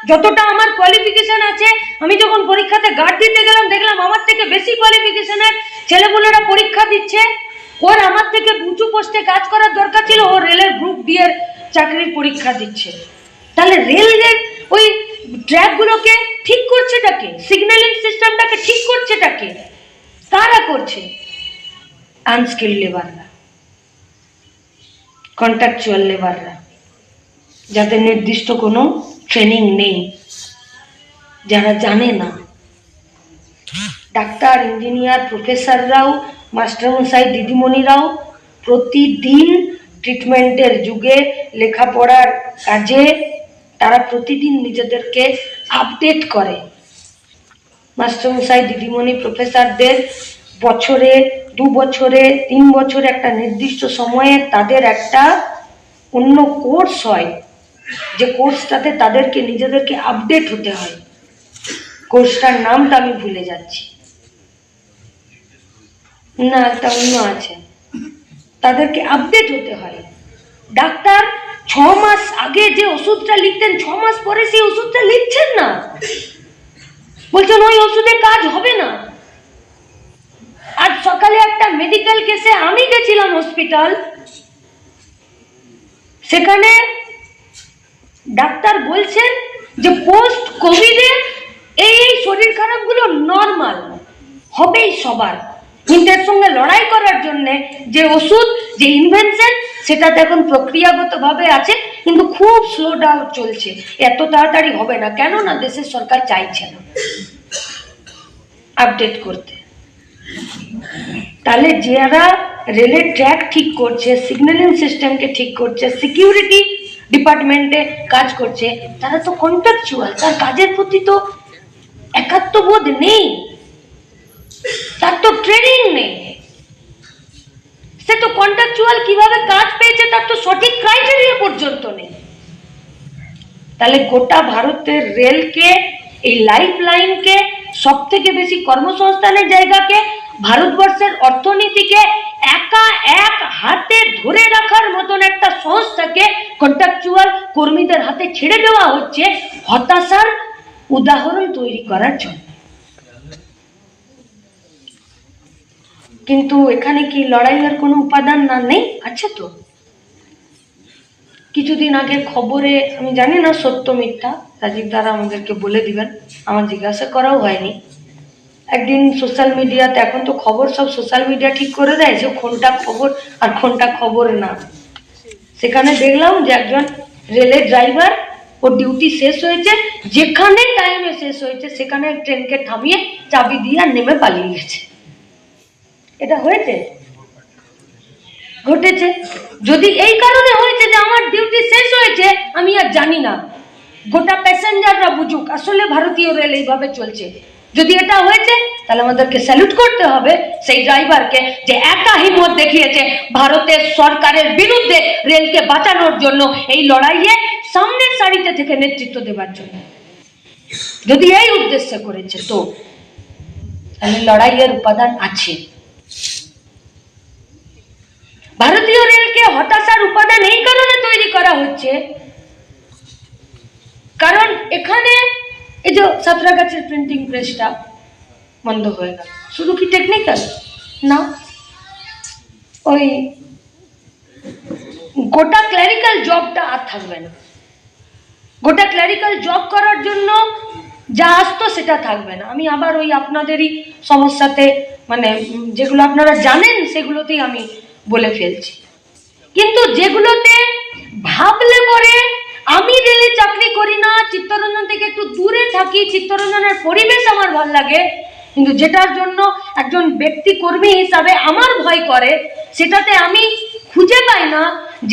যতটা আমার কোয়ালিফিকেশন আছে, আমি যখন পরীক্ষাতে গার্ড দিতে গেলাম দেখলাম আমার থেকে বেশি কোয়ালিফিকেশনের ছেলেপুলেরা পরীক্ষা দিচ্ছে। ওর আমার থেকে উঁচু পোস্টে কাজ করার দরকার ছিল, ও রেলের গ্রুপ ডি এর চাকরির পরীক্ষা দিচ্ছে। তাহলে রেলের ওই ট্র্যাকগুলোকে ঠিক করছেটাকে, সিগন্যালিং সিস্টেমটাকে ঠিক করছেটাকে কারা করছে? আনস্কিল্ড লেবাররা, কন্ট্রাকচুয়াল লেবাররা, যাদের নির্দিষ্ট কোনো ট্রেনিং নেই, যারা জানে না। ডাক্তার, ইঞ্জিনিয়ার, প্রফেসররাও, মাস্টারমশাই, দিদিমণিরাও প্রতিদিন ট্রিটমেন্টের যুগে, লেখাপড়ার কাজে তারা প্রতিদিন নিজেদেরকে আপডেট করে। মাস্টারমশাই, দিদিমণি, প্রফেসরদের বছরে, 2 বছরে, 3 বছরে একটা নির্দিষ্ট সময়ে তাদের একটা অন্য কোর্স হয়, যে কোর্সটাতে তাদেরকে নিজেদেরকে আপডেট হতে হয়, কোর্সটার নামটা আমি ভুলে যাচ্ছি, না একটা অন্য আছে, তাদেরকে আপডেট হতে হয়। ডাক্তার 6 মাস আগে যে ওষুধটা লিখতেন 6 মাস পরে সেই ওষুধটা লিখছেন না, বলছেন ওই ওষুধে কাজ হবে না। আজ সকালে একটা মেডিকেল কেসে আমি গেছিলাম হসপিটাল, সেখানে ডাক্তার বলছেন যে পোস্ট কোভিডে এই শরীর খারাপগুলো নর্মাল হবেই সবার, কিন্তু এর সঙ্গে লড়াই করার জন্য যে ওষুধ, যে ইনভেনশন, সেটাতে এখন প্রক্রিয়াগতভাবে আছে, কিন্তু খুব স্লো ডাউন চলছে, এত তাড়াতাড়ি হবে না। কেন না দেশের সরকার চাইছে না আপডেট করতে। তাহলে যারা রেলের ট্র্যাক ঠিক করছে, সিগন্যালিং সিস্টেমকে ঠিক করছে, সিকিউরিটি ডিপার্টমেন্টে কাজ করছে, তারা তো কন্ট্রাকচুয়াল, তার কাজের প্রতি তো একাত্মবোধ নেই, তার তো ট্রেনিং নেই, সে তো কন্ট্রাকচুয়াল কিভাবে কাজ পেয়েছে তার তো সঠিক ক্রাইটেরিয়া পর্যন্ত নেই। তাহলে গোটা ভারতের রেলকে, এই লাইফ লাইনকে, সব থেকে বেশি কর্মসংস্থানের জায়গাকে, ভারতবর্ষের অর্থনীতিকে একা এক হাতে ধরে রাখার মতন একটা সংস্থাকে কন্ট্রাকচুয়াল কর্মীদের হাতে ছেড়ে দেওয়া হচ্ছে হতাশার উদাহরণ তৈরি করার জন্য। কিন্তু এখানে কি লড়াইয়ের কোনো উপাদান না নেই? আছে তো। কিছুদিন আগে খবরে, আমি জানি না সত্য মিথ্যা, রাজীব দ্বারা আমাদেরকে বলে দিবেন, আমার জিজ্ঞাসা করাও হয়নি, একদিন সোশ্যাল মিডিয়াতে, এখন তো খবর সব সোশ্যাল মিডিয়া ঠিক করে দেয় যে কোনটা খবর আর কোনটা খবর না, সেখানে দেখলাম যে একজন রেলের ড্রাইভার, ওর ডিউটি শেষ হয়েছে, যেখানে টাইমে শেষ হয়েছে সেখানে ট্রেনকে থামিয়ে চাবি দিয়ে আর নেমে পালিয়ে গেছে। এটা হয়েছে, ঘটেছে। যদি এই কারণে হয়েছে যে আমার ডিউটি শেষ হয়েছে, আমি আর জানি না, গোটা প্যাসেঞ্জাররা বুঝুক আসলে ভারতীয় রেল এইভাবে চলছে। যদি এটা হয়েছে তাহলে আমাদেরকে স্যালুট করতে হবে সেই ড্রাইভারকে, যে একা হিম্মত দেখিয়েছে ভারতের সরকারের বিরুদ্ধে রেলকে বাঁচানোর জন্য, এই লড়াইয়ে সামনের সারিতে থেকে নেতৃত্ব দেওয়ার জন্য। যদি এই উদ্দেশ্যে করেছে তো তাহলে লড়াইয়ের উপাদান আছে। ভারতীয় রেলকে হতাশার উপাদান এই কারণে তৈরি করা হচ্ছে, কারণ এখানে এই যে সাঁতরাগাছির প্রিন্টিং প্রেসটা বন্ধ হয়ে গেল, শুধু কি টেকনিক্যাল না, ওই গোটা ক্লারিক্যাল জবটা আর থাকবে না। গোটা ক্লারিক্যাল জব করার জন্য যা আসতো সেটা থাকবে না। আমি আবার ওই আপনাদেরই সমস্যাতে, মানে যেগুলো আপনারা জানেন সেগুলোতেই আমি বলে ফেলছি, কিন্তু যেগুলোতে ভাবলে পরে, আমি রেলে চাকরি করি না, চিত্তরঞ্জন থেকে একটু দূরে থাকি, চিত্তরঞ্জনের পরিবেশ আমার ভালো লাগে, কিন্তু যেটার জন্য একজন ব্যক্তি কর্মী হিসাবে আমার ভয় করে, সেটাতে আমি খুঁজে পাই না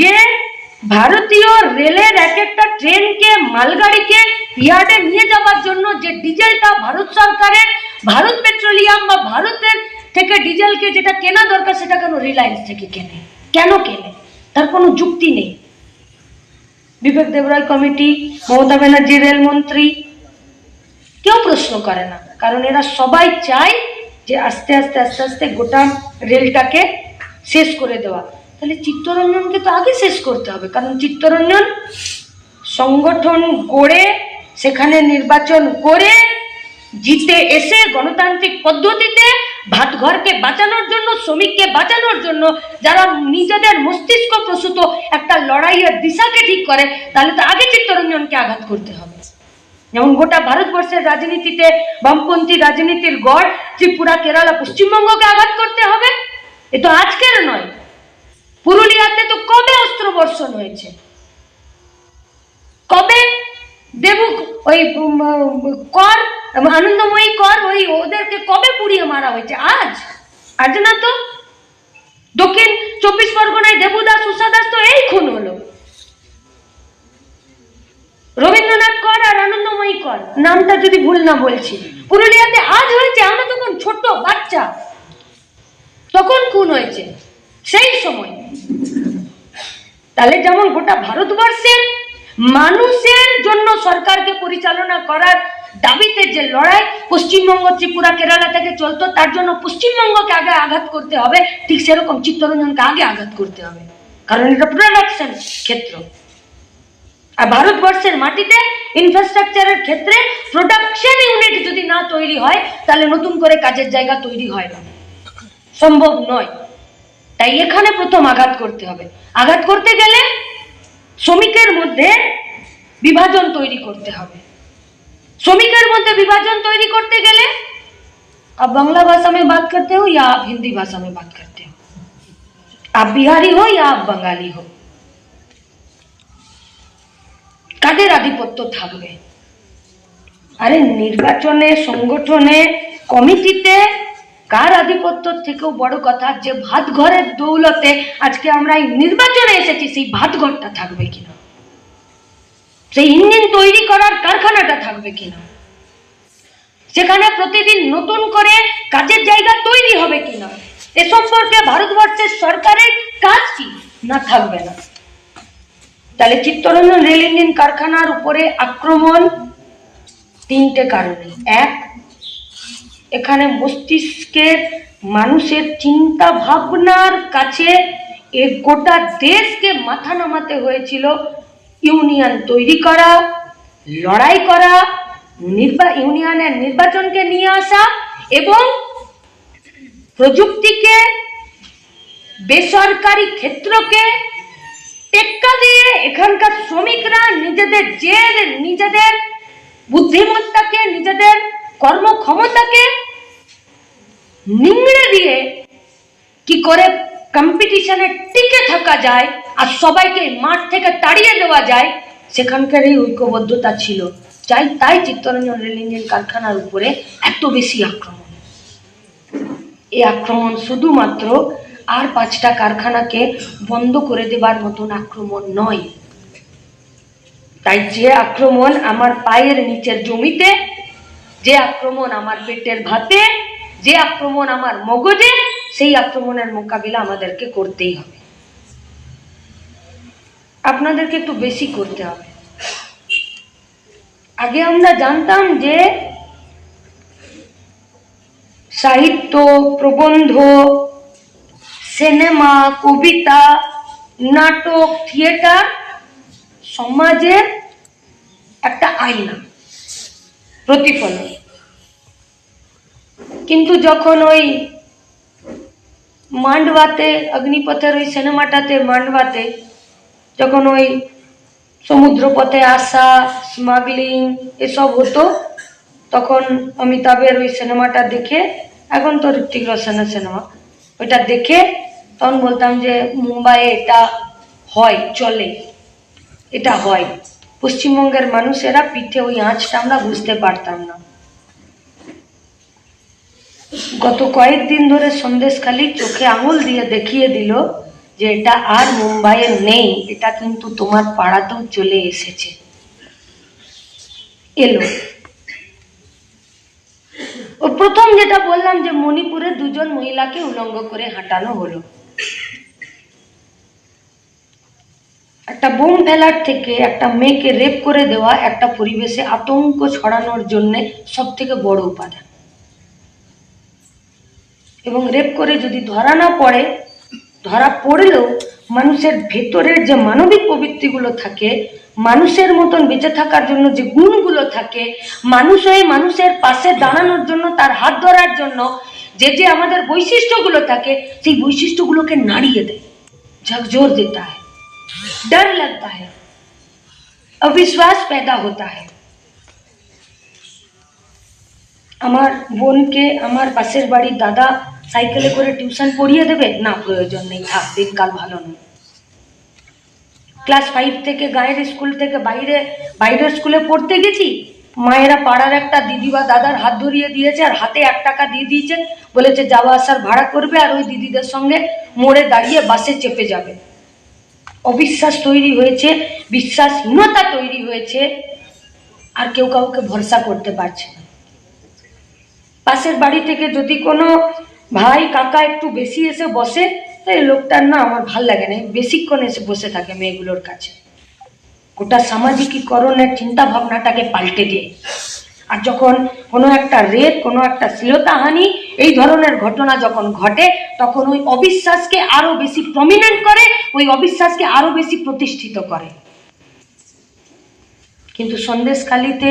যে ভারতীয় রেলের এক একটা ট্রেনকে, মালগাড়িকে ইয়ার্ডে নিয়ে যাওয়ার জন্য যে ডিজেলটা ভারত সরকারের, ভারত পেট্রোলিয়াম বা ভারতের থেকে ডিজেলকে যেটা কেনা দরকার সেটা কেন রিলায়েন্স থেকে কেনে, কেন কেনে, তার কোনো যুক্তি নেই। বিবেক দেবরায় কমিটি, মমতা ব্যানার্জি রেলমন্ত্রী, কেউ প্রশ্ন করে না, কারণ এরা সবাই চায় যে আস্তে আস্তে আস্তে আস্তে গোটা রেলটাকে শেষ করে দেওয়া। তাহলে চিত্তরঞ্জনকে তো আগে শেষ করতে হবে, কারণ চিত্তরঞ্জন সংগঠন গড়ে, সেখানে নির্বাচন করে জিতে এসে গণতান্ত্রিক পদ্ধতিতে ভাতঘরকে বাঁচানোর জন্য, শ্রমিককে বাঁচানোর জন্য, যারা নিজেদের মস্তিষ্ক প্রসূত একটা লড়াইয়ের দিশাকে ঠিক করে, তাহলে তো আগে চিত্তরঞ্জনকে আঘাত করতে হবে। যেমন গোটা ভারতবর্ষের রাজনীতিতে বামপন্থী রাজনীতির গড় ত্রিপুরা, কেরালা, পশ্চিমবঙ্গকে আঘাত করতে হবে। এ তো আজকের নয়, পুরুলিয়াতে তো কবে অস্ত্র বর্ষণ হয়েছে, কবে দেবু ওই কর, আনন্দময়ী কর, ওই ওদেরকে কবে পুড়িয়ে মারা হয়েছে? আজ না তো। দক্ষিণ 24 পরগনায় দেবুদাস, উষা দাস, তো এই খুন হলো। রবীন্দ্রনাথ কর আর আনন্দময়ী কর, নামটা যদি ভুল না বলছি, পুরুলিয়াতে আজ হয়েছে। আমরা তখন ছোট বাচ্চা, তখন খুন হয়েছে সেই সময়। তাহলে যেমন গোটা ভারতবর্ষের মানুষের জন্য সরকারকে পরিচালনা করার দাবিতে যে লড়াই পশ্চিমবঙ্গ, ত্রিপুরা, কেরালা থেকে চলতো, তার জন্য পশ্চিমবঙ্গকে আগে আঘাত করতে হবে, ঠিক সেরকম চিত্তরঞ্জনকে আগে আঘাত করতে হবে, কারণ এটা প্রোডাকশন ক্ষেত্র। আর ভারতবর্ষের মাটিতে ইনফ্রাস্ট্রাকচারের ক্ষেত্রে প্রোডাকশন ইউনিট যদি না তৈরি হয়, তাহলে নতুন করে কাজের জায়গা তৈরি হয় না, সম্ভব নয়। তাই এখানে প্রথম আঘাত করতে হবে। আঘাত করতে গেলে শ্রমিকের মধ্যে বিভাজন তৈরি করতে হবে। श्रमिकर मध्य विभाजन तैरी करते गले आप बांग्ला भाषा में बात करते हो या आप हिंदी भाषा में बात करते हो, आप बिहारी हो या आप बंगाली हो, কাদের আধিপত্য থাকবে? আরে নির্বাচনে, সংগঠনে, কমিটিতে কার আধিপত্য থেকেও বড় কথা যে ভাত ঘরের দৌলতে আজকে আমরা এই নির্বাচনে এসেছি, সেই ভাত ঘরটা থাকবে কিনা, সেই ইঞ্জিন তৈরি করার কারখানাটা থাকবে কিনা, সেখানে প্রতিদিন নতুন করে কাজের জায়গা তৈরি হবে কিনা, এ সম্পর্কে ভারতবর্ষের সরকারের কাজ কি না, থাকবে না। তাহলে চিত্তরঞ্জন রেল ইঞ্জিন কারখানার উপরে আক্রমণ তিনটে কারণে। এক, এখানে মস্তিষ্কের মানুষের চিন্তা ভাবনার কাছে এক গোটা দেশকে মাথা নামাতে হয়েছিল, ইউনিয়ন তৈরি করা, লড়াই করা, ইউনিয়নের নির্বাচনকে নিয়ে আসা এবং প্রযুক্তিকে, বেসরকারি ক্ষেত্রকে টেক্কা দিয়ে এখানকার শ্রমিকরা নিজেদের জেদ, নিজেদের বুদ্ধিমত্তাকে, নিজেদের কর্মক্ষমতাকে নিংড়ে দিয়ে কি করে কম্পিটিশনে টিকে থাকা যায় আর সবাইকে মাঠ থেকে তাড়িয়ে দেওয়া যায়, সেখানকার এই ঐক্যবদ্ধতা ছিল। তাই চিত্তরঞ্জন রেল ইঞ্জিন কারখানার উপরে এত বেশি আক্রমণ। এই আক্রমণ শুধুমাত্র আর 5টা কারখানাকে বন্ধ করে দেবার মতন আক্রমণ নয়। তাই যে আক্রমণ আমার পায়ের নিচের জমিতে, যে আক্রমণ আমার পেটের ভাতে, যে আক্রমণ আমার মগজে, সেই আক্রমণের মোকাবিলা আমাদেরকে করতেই হবে। আপনাদেরকে একটু বেশি করতে হবে। আগে আমরা জানতাম যে সাহিত্য, প্রবন্ধ, সিনেমা, কবিতা, নাটক, থিয়েটার সমাজের একটা আয়না, প্রতিফলন। কিন্তু যখন ওই মান্ডবাতে, অগ্নিপথের ওই সিনেমাটাতে, মান্ডবাতে যখন ওই সমুদ্রপথে আসা, স্মাগলিং এসব হতো, তখন অমিতাভের ওই সিনেমাটা দেখে, এখন তো ঋত্বিক রোশনের সিনেমা, ওইটা দেখে তখন বলতাম যে মুম্বাইয়ে এটা হয়, চলে, এটা হয়। পশ্চিমবঙ্গের মানুষেরা পিঠে ওই আঁচটা আমরা বুঝতে পারতাম না। গত কয়েকদিন ধরে সন্দেশখালি চোখে আঙুল দিয়ে দেখিয়ে দিল যে এটা আর মুম্বাইয়ে নেই, এটা কিন্তু তোমার পাড়াতেও চলে এসেছে, এলো। ও প্রথম যেটা বললাম যে মণিপুরে 2 জন মহিলাকে উলঙ্গ করে হাঁটানো হলো। একটা বোম ফেলার থেকে একটা মেয়েকে রেপ করে দেওয়া একটা পরিবেশে আতঙ্ক ছড়ানোর জন্য সব থেকে বড় উপাদান। এবং রেপ করে যদি ধরা না পড়ে, ধরা পড়লেও মানুষের ভেতরের যে মানবিক প্রবৃত্তিগুলো থাকে, মানুষের মতন বেঁচে থাকার জন্য যে গুণগুলো থাকে, মানুষ হয়ে মানুষের পাশে দাঁড়ানোর জন্য, তার হাত ধরার জন্য যে যে আমাদের বৈশিষ্ট্যগুলো থাকে, সেই বৈশিষ্ট্যগুলোকে নাড়িয়ে দেয়, ঝকঝোর देता है, डर लगता है, अविश्वास पैदा होता है। আমার বোনকে আমার পাশের বাড়ির দাদা সাইকেলে করে টিউশন পড়িয়ে দেবে না, প্রয়োজন নেই, থাক, দিনকাল ভালো নেই। ক্লাস 5 থেকে গায়ের স্কুল থেকে বাইরের স্কুলে পড়তে গেছি, মায়েরা পাড়ার একটা দিদি বা দাদার হাত ধরিয়ে দিয়েছে আর হাতে 1 টাকা দিয়ে দিয়েছে, বলেছে যাওয়া আসার ভাড়া করবে আর ওই দিদিদের সঙ্গে মোড়ে দাঁড়িয়ে বাসে চেপে যাবে। অবিশ্বাস তৈরি হয়েছে, বিশ্বাসহীনতা তৈরি হয়েছে, আর কেউ কাউকে ভরসা করতে পারছে না। পাশের বাড়ি থেকে যদি কোনো ভাই কাকা একটু বেশি এসে বসে, এই লোকটার না আমার ভাল লাগে না, বেশিক্ষণ এসে বসে থাকে মেয়েগুলোর কাছে, গোটা সামাজিকীকরণের চিন্তা ভাবনাটাকে পাল্টে দিয়ে। আর যখন কোনো একটা রেপ, কোনো একটা শ্লীলতাহানি, এই ধরনের ঘটনা যখন ঘটে, তখন ওই অবিশ্বাসকে আরো বেশি প্রমিনেন্ট করে, ওই অবিশ্বাসকে আরো বেশি প্রতিষ্ঠিত করে। কিন্তু সন্দেশখালীতে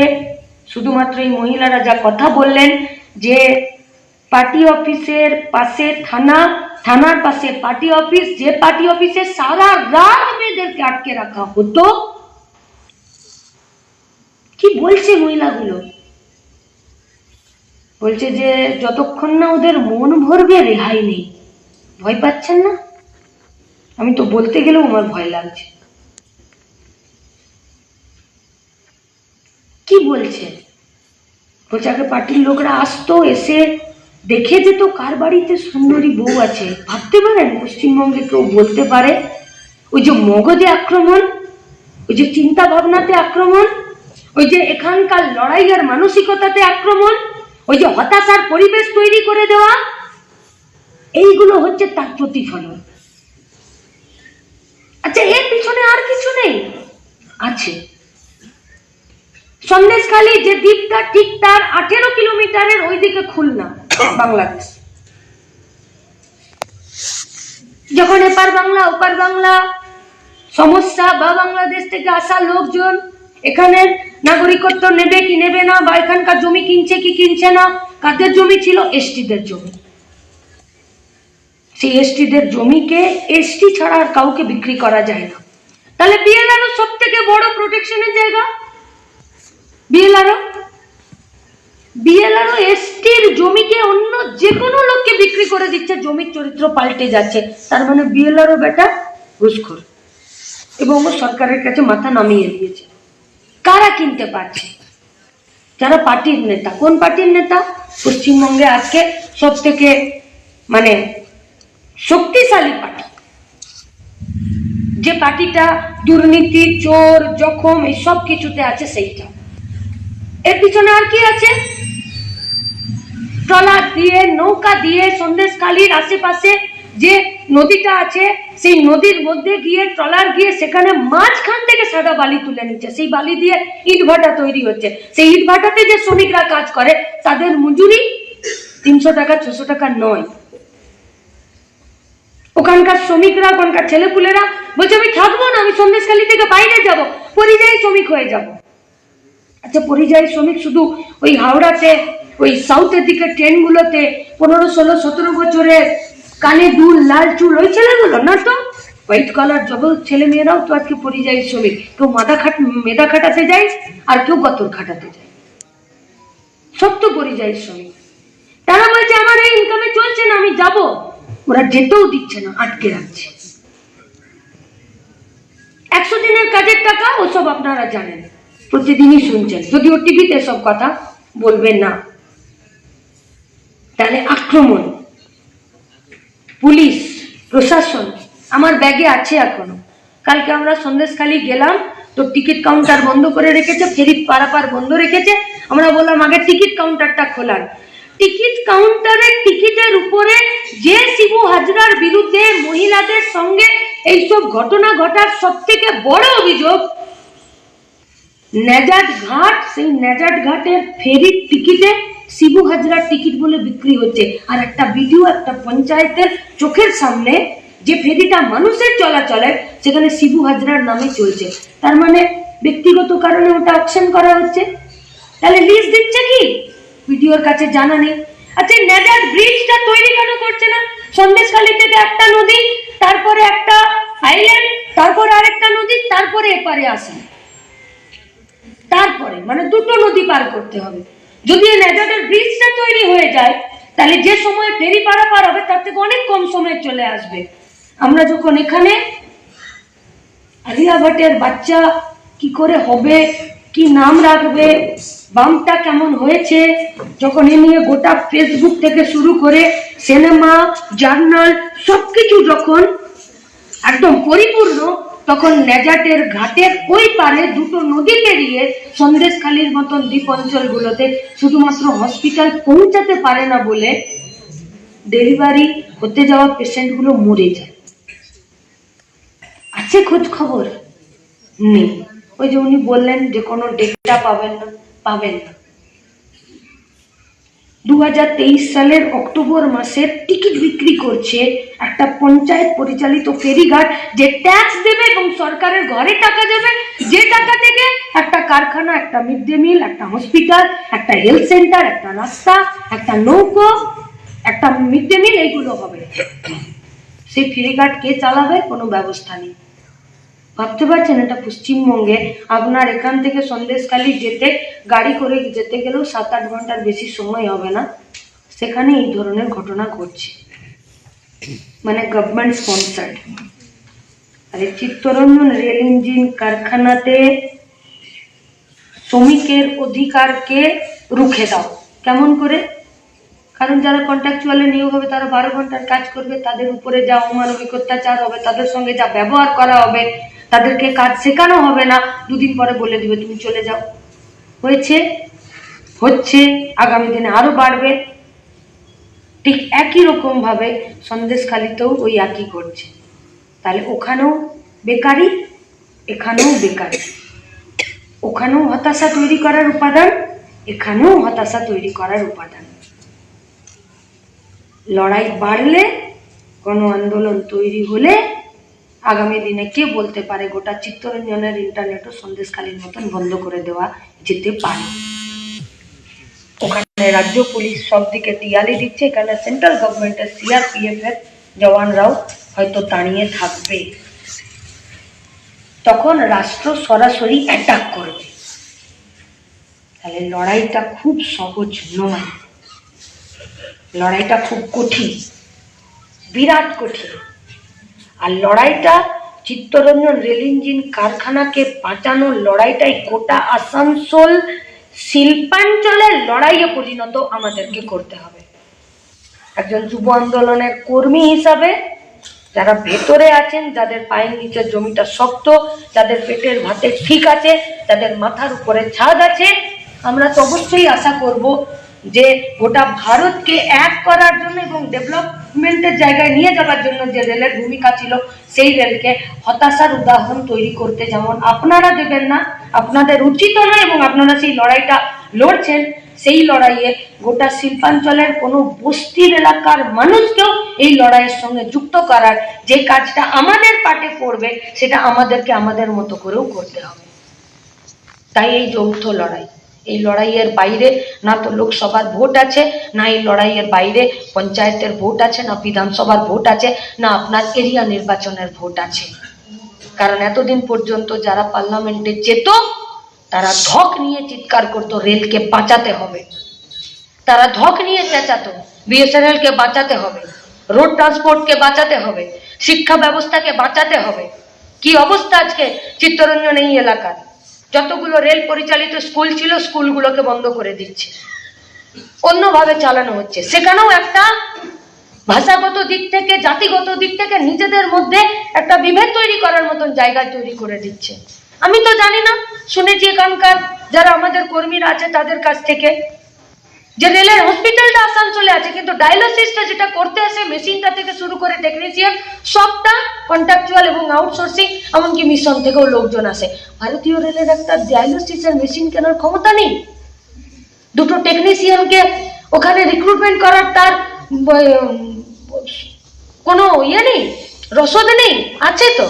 শুধুমাত্র এই মহিলারা যা কথা বললেন যে পার্টি অফিসের পাশে থানা, থানার পাশে পার্টি অফিস, যে পার্টি অফিসে সারা রাত মেয়েদেরকে আটকে রাখা হতো, কি বলছে মহিলাগুলো? বলছে যে যতক্ষণ না ওদের মন ভরবে রেহাই নেই। ভয় পাচ্ছেন না? আমি তো বলতে গেলেও আমার ভয় লাগছে। কি বলছে? বলছে আগে পার্টির লোকরা আসতো, এসে দেখে যেত কার বাড়িতে সুন্দরী বউ আছে। ভাবতে পারেন পশ্চিমবঙ্গে কেউ বলতে পারে? ওই যে মগজে আক্রমণ, ওই যে চিন্তা ভাবনাতে আক্রমণ, ওই যে এখানকার লড়াইয়ের মানসিকতাতে আক্রমণ, ওই যে হতাশার পরিবেশ তৈরি করে দেওয়া, এইগুলো হচ্ছে তার প্রতিফলন। আচ্ছা, এর পিছনে আর কিছু নেই? আছে। সন্দেশখালী যে দ্বীপটা, ঠিক তার 18 কিলোমিটারের ওইদিকে খুলনা, বাংলাদেশ। যখন এপার বাংলা ওপার বাংলা সমস্যা, বা বাংলাদেশ থেকে আসা লোকজন এখানের নাগরিকত্ব নেবে কি নেবে না, বা এখানকার জমি কিনছে কি কিনছে না, কাদের জমি ছিল? এসটিদের জমি। সেই এসটিদের জমিকে এসটি ছাড়া আর কাউকে বিক্রি করা যায় না। তাহলে বিএলআরও সব থেকে বড় প্রোটেকশনের জায়গা। বিএলআরও এসটির জমিকে অন্য যে কোনো লোককে বিক্রি করে দিচ্ছে, জমির চরিত্র পাল্টে যাচ্ছে। তার মানে বিএলআরও বেটা ঘুষখোর, এবং সরকারের কাছে মাথা নামিয়ে দিয়েছে। কারা কিনতে পারছে? যারা পার্টির নেতা। কোন পার্টির নেতা? পশ্চিমবঙ্গে আজকে সব থেকে মানে শক্তিশালী পার্টি, যে পার্টিটা দুর্নীতি, চোর, জখম এই সব কিছুতে আছে, সেইটা। এর পিছনে আর কি আছে? ট্রলার দিয়ে, নৌকা দিয়ে সন্দেশখালীর আশেপাশে যে নদীটা আছে, সেই নদীর মধ্যে গিয়ে ট্রলার গিয়ে সেখানে মাঝখান থেকে সাদা বালি তুলে নিচ্ছে। সেই বালি দিয়ে ইট ভাটা তৈরি হচ্ছে। সেই ইট ভাটাতে যে শ্রমিকরা কাজ করে, তাদের মজুরি 300 টাকা 600 টাকা নয়। ওখানকার শ্রমিকরা, ওখানকার ছেলেপুলেরা বলছে আমি থাকবো না, আমি সন্দেশখালী থেকে বাইরে যাব, পরিযায়ী শ্রমিক হয়ে যাব। আচ্ছা, পরিযায়ী শ্রমিক শুধু ওই হাওড়াতে, ওই সাউথের দিকে ট্রেনগুলোতে 15, 16, 17 বছরের কানে দুল, লাল চুল, ওই ছেলেগুলো না তো? হোয়াইট কলার জব ছেলে মেয়েরাও তো আজকে পরিযায়ী শ্রমিক। কেউ মেধা খাটাতে যায়, আর কেউ গতর খাটাতে যায়। সব তো পরিযায়ী শ্রমিক। তারা বলছে আমার এই ইনকামে চলছে না, আমি যাব। ওরা যেতেও দিচ্ছে না, আটকে রাখছে। 100 দিনের কাজের টাকা, ওসব আপনারা জানেন, প্রতিদিনই শুনছেন, যদিও টিভিতে সব কথা বলবেন না। তাহলে আক্রমণ, পুলিশ প্রশাসন আমার ব্যাগে আছে এখনো। কালকে আমরা সন্দেশখালী গেলাম, তো টিকিট কাউন্টার বন্ধ করে রেখেছে, ফেরি পারাপার বন্ধ রেখেছে। আমরা বললাম আগে টিকিট কাউন্টারটা খোলার। টিকিট কাউন্টারের টিকিটের উপরে যে শিবু হাজরার বিরুদ্ধে মহিলাদের সঙ্গে এইসব ঘটনা ঘটার সব থেকে বড় অভিযোগ, নেজাট ঘাট, সেই নেজাট ঘাটের ফেরির টিকিটে শিবু হাজরার টিকিট বলে বিক্রি হচ্ছে। আর একটা ভিডিও, একটা পঞ্চায়েতের চোখের সামনে যে ফেরিটা মানুষের চলাচলে, সেখানে শিবু হাজরার নামে চলছে। তার মানে ব্যক্তিগত কারণে ওটা অকশন করা হচ্ছে। তাহলে লিস্ট দিচ্ছে কি? ভিডিওর কাছে জানা নেই। আচ্ছা, নেজাট ব্রিজটা তৈরি কেন করছে না? সন্দেশখালী থেকে একটা নদী, তারপরে একটা আইল্যান্ড, তারপরে আরেকটা নদী, তারপরে এপারে আসে, তারপরে মানে দুটো নদী পার করতে হবে। যদি নেজাটের ব্রিজটা তৈরি হয়ে যায়, তাহলে যে সময় ফেরি পারাপার হবে তার থেকে অনেক কম সময় চলে আসবে। আমরা যখন এখানে আলিয়া ভট্টের বাচ্চা কি করে হবে, কি নাম রাখবে, বামটা কেমন হয়েছে, যখন এ নিয়ে গোটা ফেসবুক থেকে শুরু করে সিনেমা, জার্নাল সবকিছু যখন একদম পরিপূর্ণ, তখন নেজাটের ঘাটের ওই পারে দুটো নদী পেরিয়ে সন্দেশখালীর মতন দ্বীপ অঞ্চলগুলোতে শুধুমাত্র হসপিটাল পৌঁছাতে পারে না বলে ডেলিভারি হতে যাওয়া পেশেন্টগুলো মরে যায়। আছে খোঁজ খবর? নেই। ওই যে উনি বললেন যে কোনো ডেটা পাবেন না, পাবেন না। 2023 সালের অক্টোবর মাসের টিকিট বিক্রি করছে একটা পঞ্চায়েত পরিচালিত ফেরিঘাট, যে ট্যাক্স দেবে এবং সরকারের ঘরে টাকা দেবে, যে টাকা থেকে একটা কারখানা, একটা মিড ডে মিল, একটা হসপিটাল, একটা হেলথ সেন্টার, একটা রাস্তা, একটা নৌকো, একটা মিড ডে মিল, এইগুলো হবে। সেই ফেরিঘাট কে চালাবে? কোনো ব্যবস্থা নেই। ভাবতে পারছেন, এটা পশ্চিমবঙ্গে আপনার এখান থেকে সন্দেশখালি যেতে গাড়ি করে যেতে গেলেও 7-8 ঘন্টার বেশি সময় হবে না, সেখানে এই ধরনের ঘটনা ঘটছে, মানে গভর্নমেন্ট স্পন্সার্ড। আরে চিত্তরঞ্জন রেল ইঞ্জিন কারখানাতে শ্রমিকের অধিকারকে রুখে দাও। কেমন করে? কারণ যারা কন্ট্রাকচুয়ালে নিয়োগ হবে তারা 12 ঘন্টার কাজ করবে, তাদের উপরে যা অমানবিক অত্যাচার হবে, তাদের সঙ্গে যা ব্যবহার করা হবে, তাদেরকে কাজ শেখানো হবে না, দুদিন পরে বলে দিবে তুমি চলে যাও। হয়েছে, হচ্ছে, আগামী দিনে আরো বাড়বে। ঠিক একই রকম ভাবে সন্দেশখালিতেও ওই একই করছে। তাহলে ওখানেও বেকারি, এখানেও বেকারি, ওখানেও হতাশা তৈরি করার উপাদান, এখানেও হতাশা তৈরি করার উপাদান। লড়াই বাড়লে, গণ আন্দোলন তৈরি হলে আগামী দিনে কে বলতে পারে গোটা চিত্তরঞ্জনের ইন্টারনেটও সন্দেশখালীর মতন বন্ধ করে দেওয়া যেতে পারে। ওখানে রাজ্য পুলিশ সব দিকে টিয়ালি দিচ্ছে, এখানে সেন্ট্রাল গভর্নমেন্টের সিআরপিএফ এর জওয়ানরাও হয়তো দাঁড়িয়ে থাকবে। তখন রাষ্ট্র সরাসরি অ্যাটাক করবে। তাহলে লড়াইটা খুব সহজ নয়, লড়াইটা খুব কঠিন, বিরাট কঠিন। আর লড়াইটা চিত্তরঞ্জন রেল ইঞ্জিন কারখানাকে বাঁচানোর লড়াইটাই গোটা আসানসোল শিল্পাঞ্চলের লড়াইয়ে পরিণত আমাদেরকে করতে হবে। একজন যুব আন্দোলনের কর্মী হিসাবে যারা ভেতরে আছেন, যাদের পায়ের নিচের জমিটা শক্ত, যাদের পেটের ভাতে ঠিক আছে, যাদের মাথার উপরে ছাদ আছে, আমরা তো অবশ্যই আশা করব যে গোটা ভারতকে এক করার জন্য এবং ডেভেলপমেন্টের জায়গায় নিয়ে যাওয়ার জন্য যে রেলের ভূমিকা ছিল, সেই রেলকে হতাশার উদাহরণ তৈরি করতে যেমন আপনারা দেবেন না, আপনাদের উচিত নয়, এবং আপনারা সেই লড়াইটা লড়ছেন, সেই লড়াইয়ে গোটা শিল্পাঞ্চলের কোনো বস্তির এলাকার মানুষকেও এই লড়াইয়ের সঙ্গে যুক্ত করার যে কাজটা আমাদের পাটে পড়বে, সেটা আমাদেরকে আমাদের মতো করেও করতে হবে। তাই এই যৌথ লড়াই, এই লড়াইয়ের বাইরে না তো লোকসভার ভোট আছে, না এই লড়াইয়ের বাইরে পঞ্চায়েতের ভোট আছে, না বিধানসভার ভোট আছে, না আপনার এরিয়া নির্বাচনের ভোট আছে। কারণ এতদিন পর্যন্ত যারা পার্লামেন্টে যেত তারা ধক নিয়ে চিৎকার করতো রেলকে বাঁচাতে হবে, তারা ধক নিয়ে চেঁচাতো বিএসএনএল কে বাঁচাতে হবে, রোড ট্রান্সপোর্টকে বাঁচাতে হবে, শিক্ষা ব্যবস্থাকে বাঁচাতে হবে। কি অবস্থা আজকে চিত্তরঞ্জন এই এলাকার? যতগুলো রেল পরিচালিত স্কুল ছিল, স্কুলগুলোকে বন্ধ করে দিচ্ছে, অন্যভাবে চালানো হচ্ছে। সেখানেও একটা ভাষাগত দিক থেকে, জাতিগত দিক থেকে নিজেদের মধ্যে একটা বিভেদ তৈরি করার মতন জায়গা তৈরি করে দিচ্ছে। আমি তো জানি না, শুনেছি এখানকার যারা আমাদের কর্মীরা আছে তাদের কাছ থেকে যে রেলের হসপিটালটা আসানসোলে আছে, কিন্তু ডায়ালিসিসটা যেটা করতে আসে, মেশিনটা থেকে শুরু করে টেকনিশিয়ান সবটা কন্ট্রাকচুয়াল এবং আউটসোর্সিং, এমনকি মিশন থেকেও লোকজন আসে। ভারতীয় রেলের একটা ডায়ালিসিসের মেশিন কেনার ক্ষমতা নেই, দুটো টেকনিশিয়ানকে ওখানে রিক্রুটমেন্ট করার তার কোনো ইয়ে নেই, রসদ নেই, আছে তো।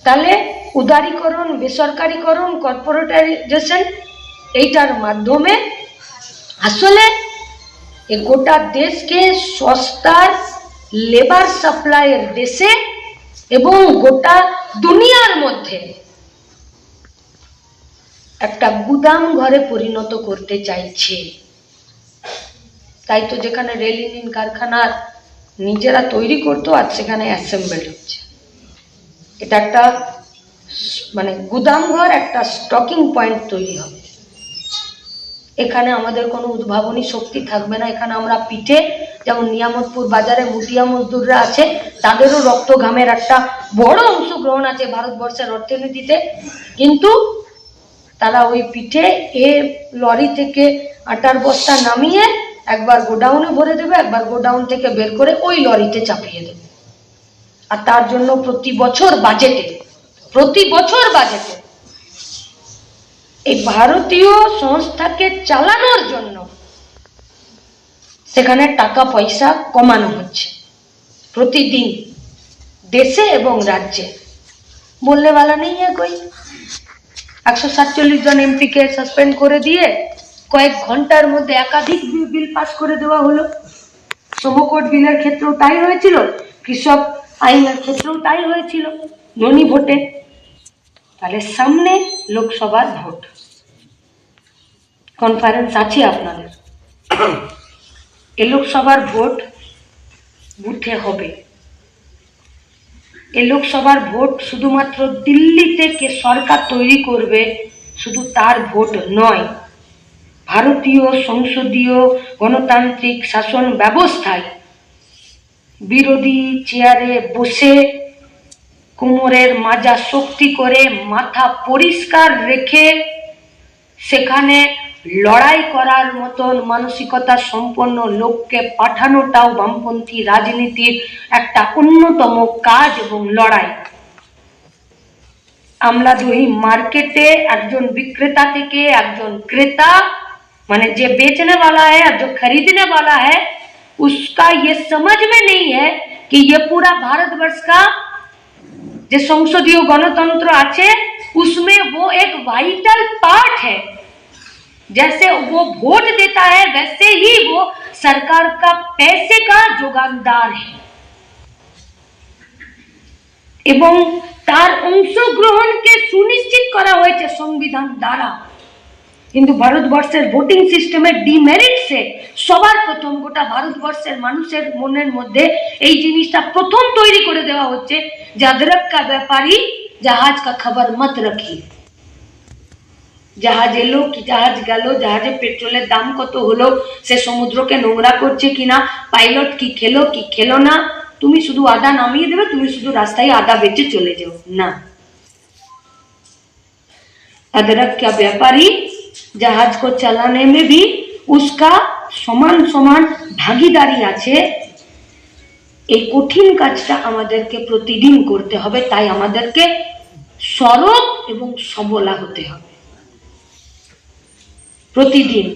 তাহলে উদারীকরণ, বেসরকারীকরণ, কর্পোরেটাইজেশন, এইটার মাধ্যমে আসলে এই গোটা দেশকে সস্তার লেবার সাপ্লাইয়ের দেশে এবং গোটা দুনিয়ার মধ্যে একটা গুদাম ঘরে পরিণত করতে চাইছে। তাই তো যেখানে রেল ইঞ্জিন কারখানার নিজেরা তৈরি করতো, আজ সেখানে অ্যাসেম্বলড হচ্ছে। এটা একটা মানে গুদাম ঘর, একটা স্টকিং পয়েন্ট তৈরি হবে। এখানে আমাদের কোনো উদ্ভাবনী শক্তি থাকবে না। এখানে আমরা পিঠে, যেমন নিয়ামতপুর বাজারে মুদিয়া মজদুররা আছে, তাদেরও রক্ত ঘামের একটা বড় অংশগ্রহণ আছে ভারতবর্ষের অর্থনীতিতে, কিন্তু তারা ওই পিঠে এ লরি থেকে আটার বস্তা নামিয়ে একবার গোডাউনে ভরে দেবে, একবার গোডাউন থেকে বের করে ওই লরিতে চাপিয়ে দেবে। আর তার জন্য প্রতি বছর বাজেটে এই ভারতীয় সংস্থাকে চালানোর জন্য সেখানে টাকা পয়সা কমানো হচ্ছে প্রতিদিন দেশে এবং রাজ্যে। বললে वाला नहीं है कोई। 147 জন এমপি কে সাসপেন্ড করে দিয়ে কয়েক ঘন্টার মধ্যে একাধিক বিল পাস করে দেওয়া হলো। সমকোট বিলের ক্ষেত্রেও তাই হয়েছিল, কৃষক আইনের ক্ষেত্রেও তাই হয়েছিল, ননি ভোটে। তাহলে সামনে লোকসভার ভোট, কনফারেন্স আছে আপনাদের। এই লোকসভার ভোট বুথে হবে। এই লোকসভার ভোট শুধুমাত্র দিল্লিতে কে সরকার তৈরি করবে শুধু তার ভোট নয়, ভারতীয় সংসদীয় গণতান্ত্রিক শাসন ব্যবস্থায় বিরোধী চেয়ারে বসে কোমরের মাজা শক্তি করে মাথা পরিষ্কার রেখে সেখানে লড়াই করার মতন মানসিকতা সম্পন্ন লোককে পাঠানোটাও বামপন্থী রাজনীতির একটা অন্যতম কাজ এবং লড়াই। আমলাদহি মার্কেটে একজন বিক্রেতা থেকে একজন ক্রেতা, মানে যে बेचने वाला है और जो खरीदने वाला है, उसका ये समझ में नहीं है कि ये पूरा भारतवर्ष का जो संसदीय गणतंत्र আছে उसमें वो एक वाइटल पार्ट है। जैसे वो वोट देता है वैसे ही वो सरकार का पैसे का যোগানদার है এবং তার অংশগ্রহণকে সুনিশ্চিত করা হয়েছে সংবিধান দ্বারা। কিন্তু ভারতবর্ষের ভোটিং সিস্টেমের ডিমেরিট সে সবার প্রথম গোটা ভারতবর্ষের মানুষের মনের মধ্যে এই জিনিসটা প্রথম তৈরি করে দেওয়া হচ্ছে যে अदरक का व्यापारी जहाज का खबर मत रखिए। জাহাজ এলো কি জাহাজ গেল, জাহাজে পেট্রোলের দাম কত হলো, সে সমুদ্রকে নোংরা করছে কিনা, পাইলট কি খেলো কি খেলো না, তুমি শুধু আদা নামিয়ে দেবে, তুমি শুধু রাস্তায় আদা বেচে চলে যাও না। अदरक का व्यापारी जहाज को चलाने में भी उसका समान समान भागीदारी আছে। এই কঠিন কাজটা আমাদেরকে প্রতিদিন করতে হবে, তাই আমাদেরকে সরব এবং সবলা হতে হবে প্রতিদিন।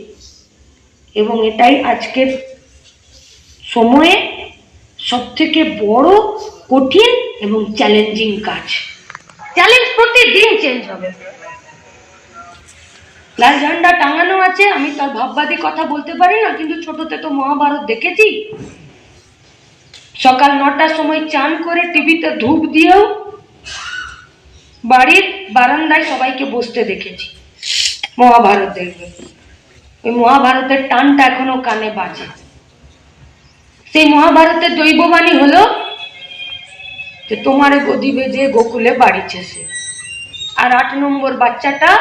এবং এটাই আজকের সময়ে সবথেকে বড় কঠিন এবং চ্যালেঞ্জিং কাজ। চ্যালেঞ্জ প্রতিদিন চেঞ্জ হবে। লাল ঝান্ডা টাঙানো আছে, আমি তার ভাববাদী কথা বলতে পারি না, কিন্তু ছোটতে তো মহাভারত দেখেছি। সকাল 9টার সময় চান করে টিভিতে ধূপ দিয়েও বাড়ির বারান্দায় সবাইকে বসতে দেখেছি মহাভারত দেখবে। ওই মহাভারতের টানটা এখনো কানে বাজে। সেই মহাভারতের দৈববাণী হলো যে তোমারে গদি বেজে গোকুলে বাড়িছে সে। আর 8 নম্বর বাচ্চাটা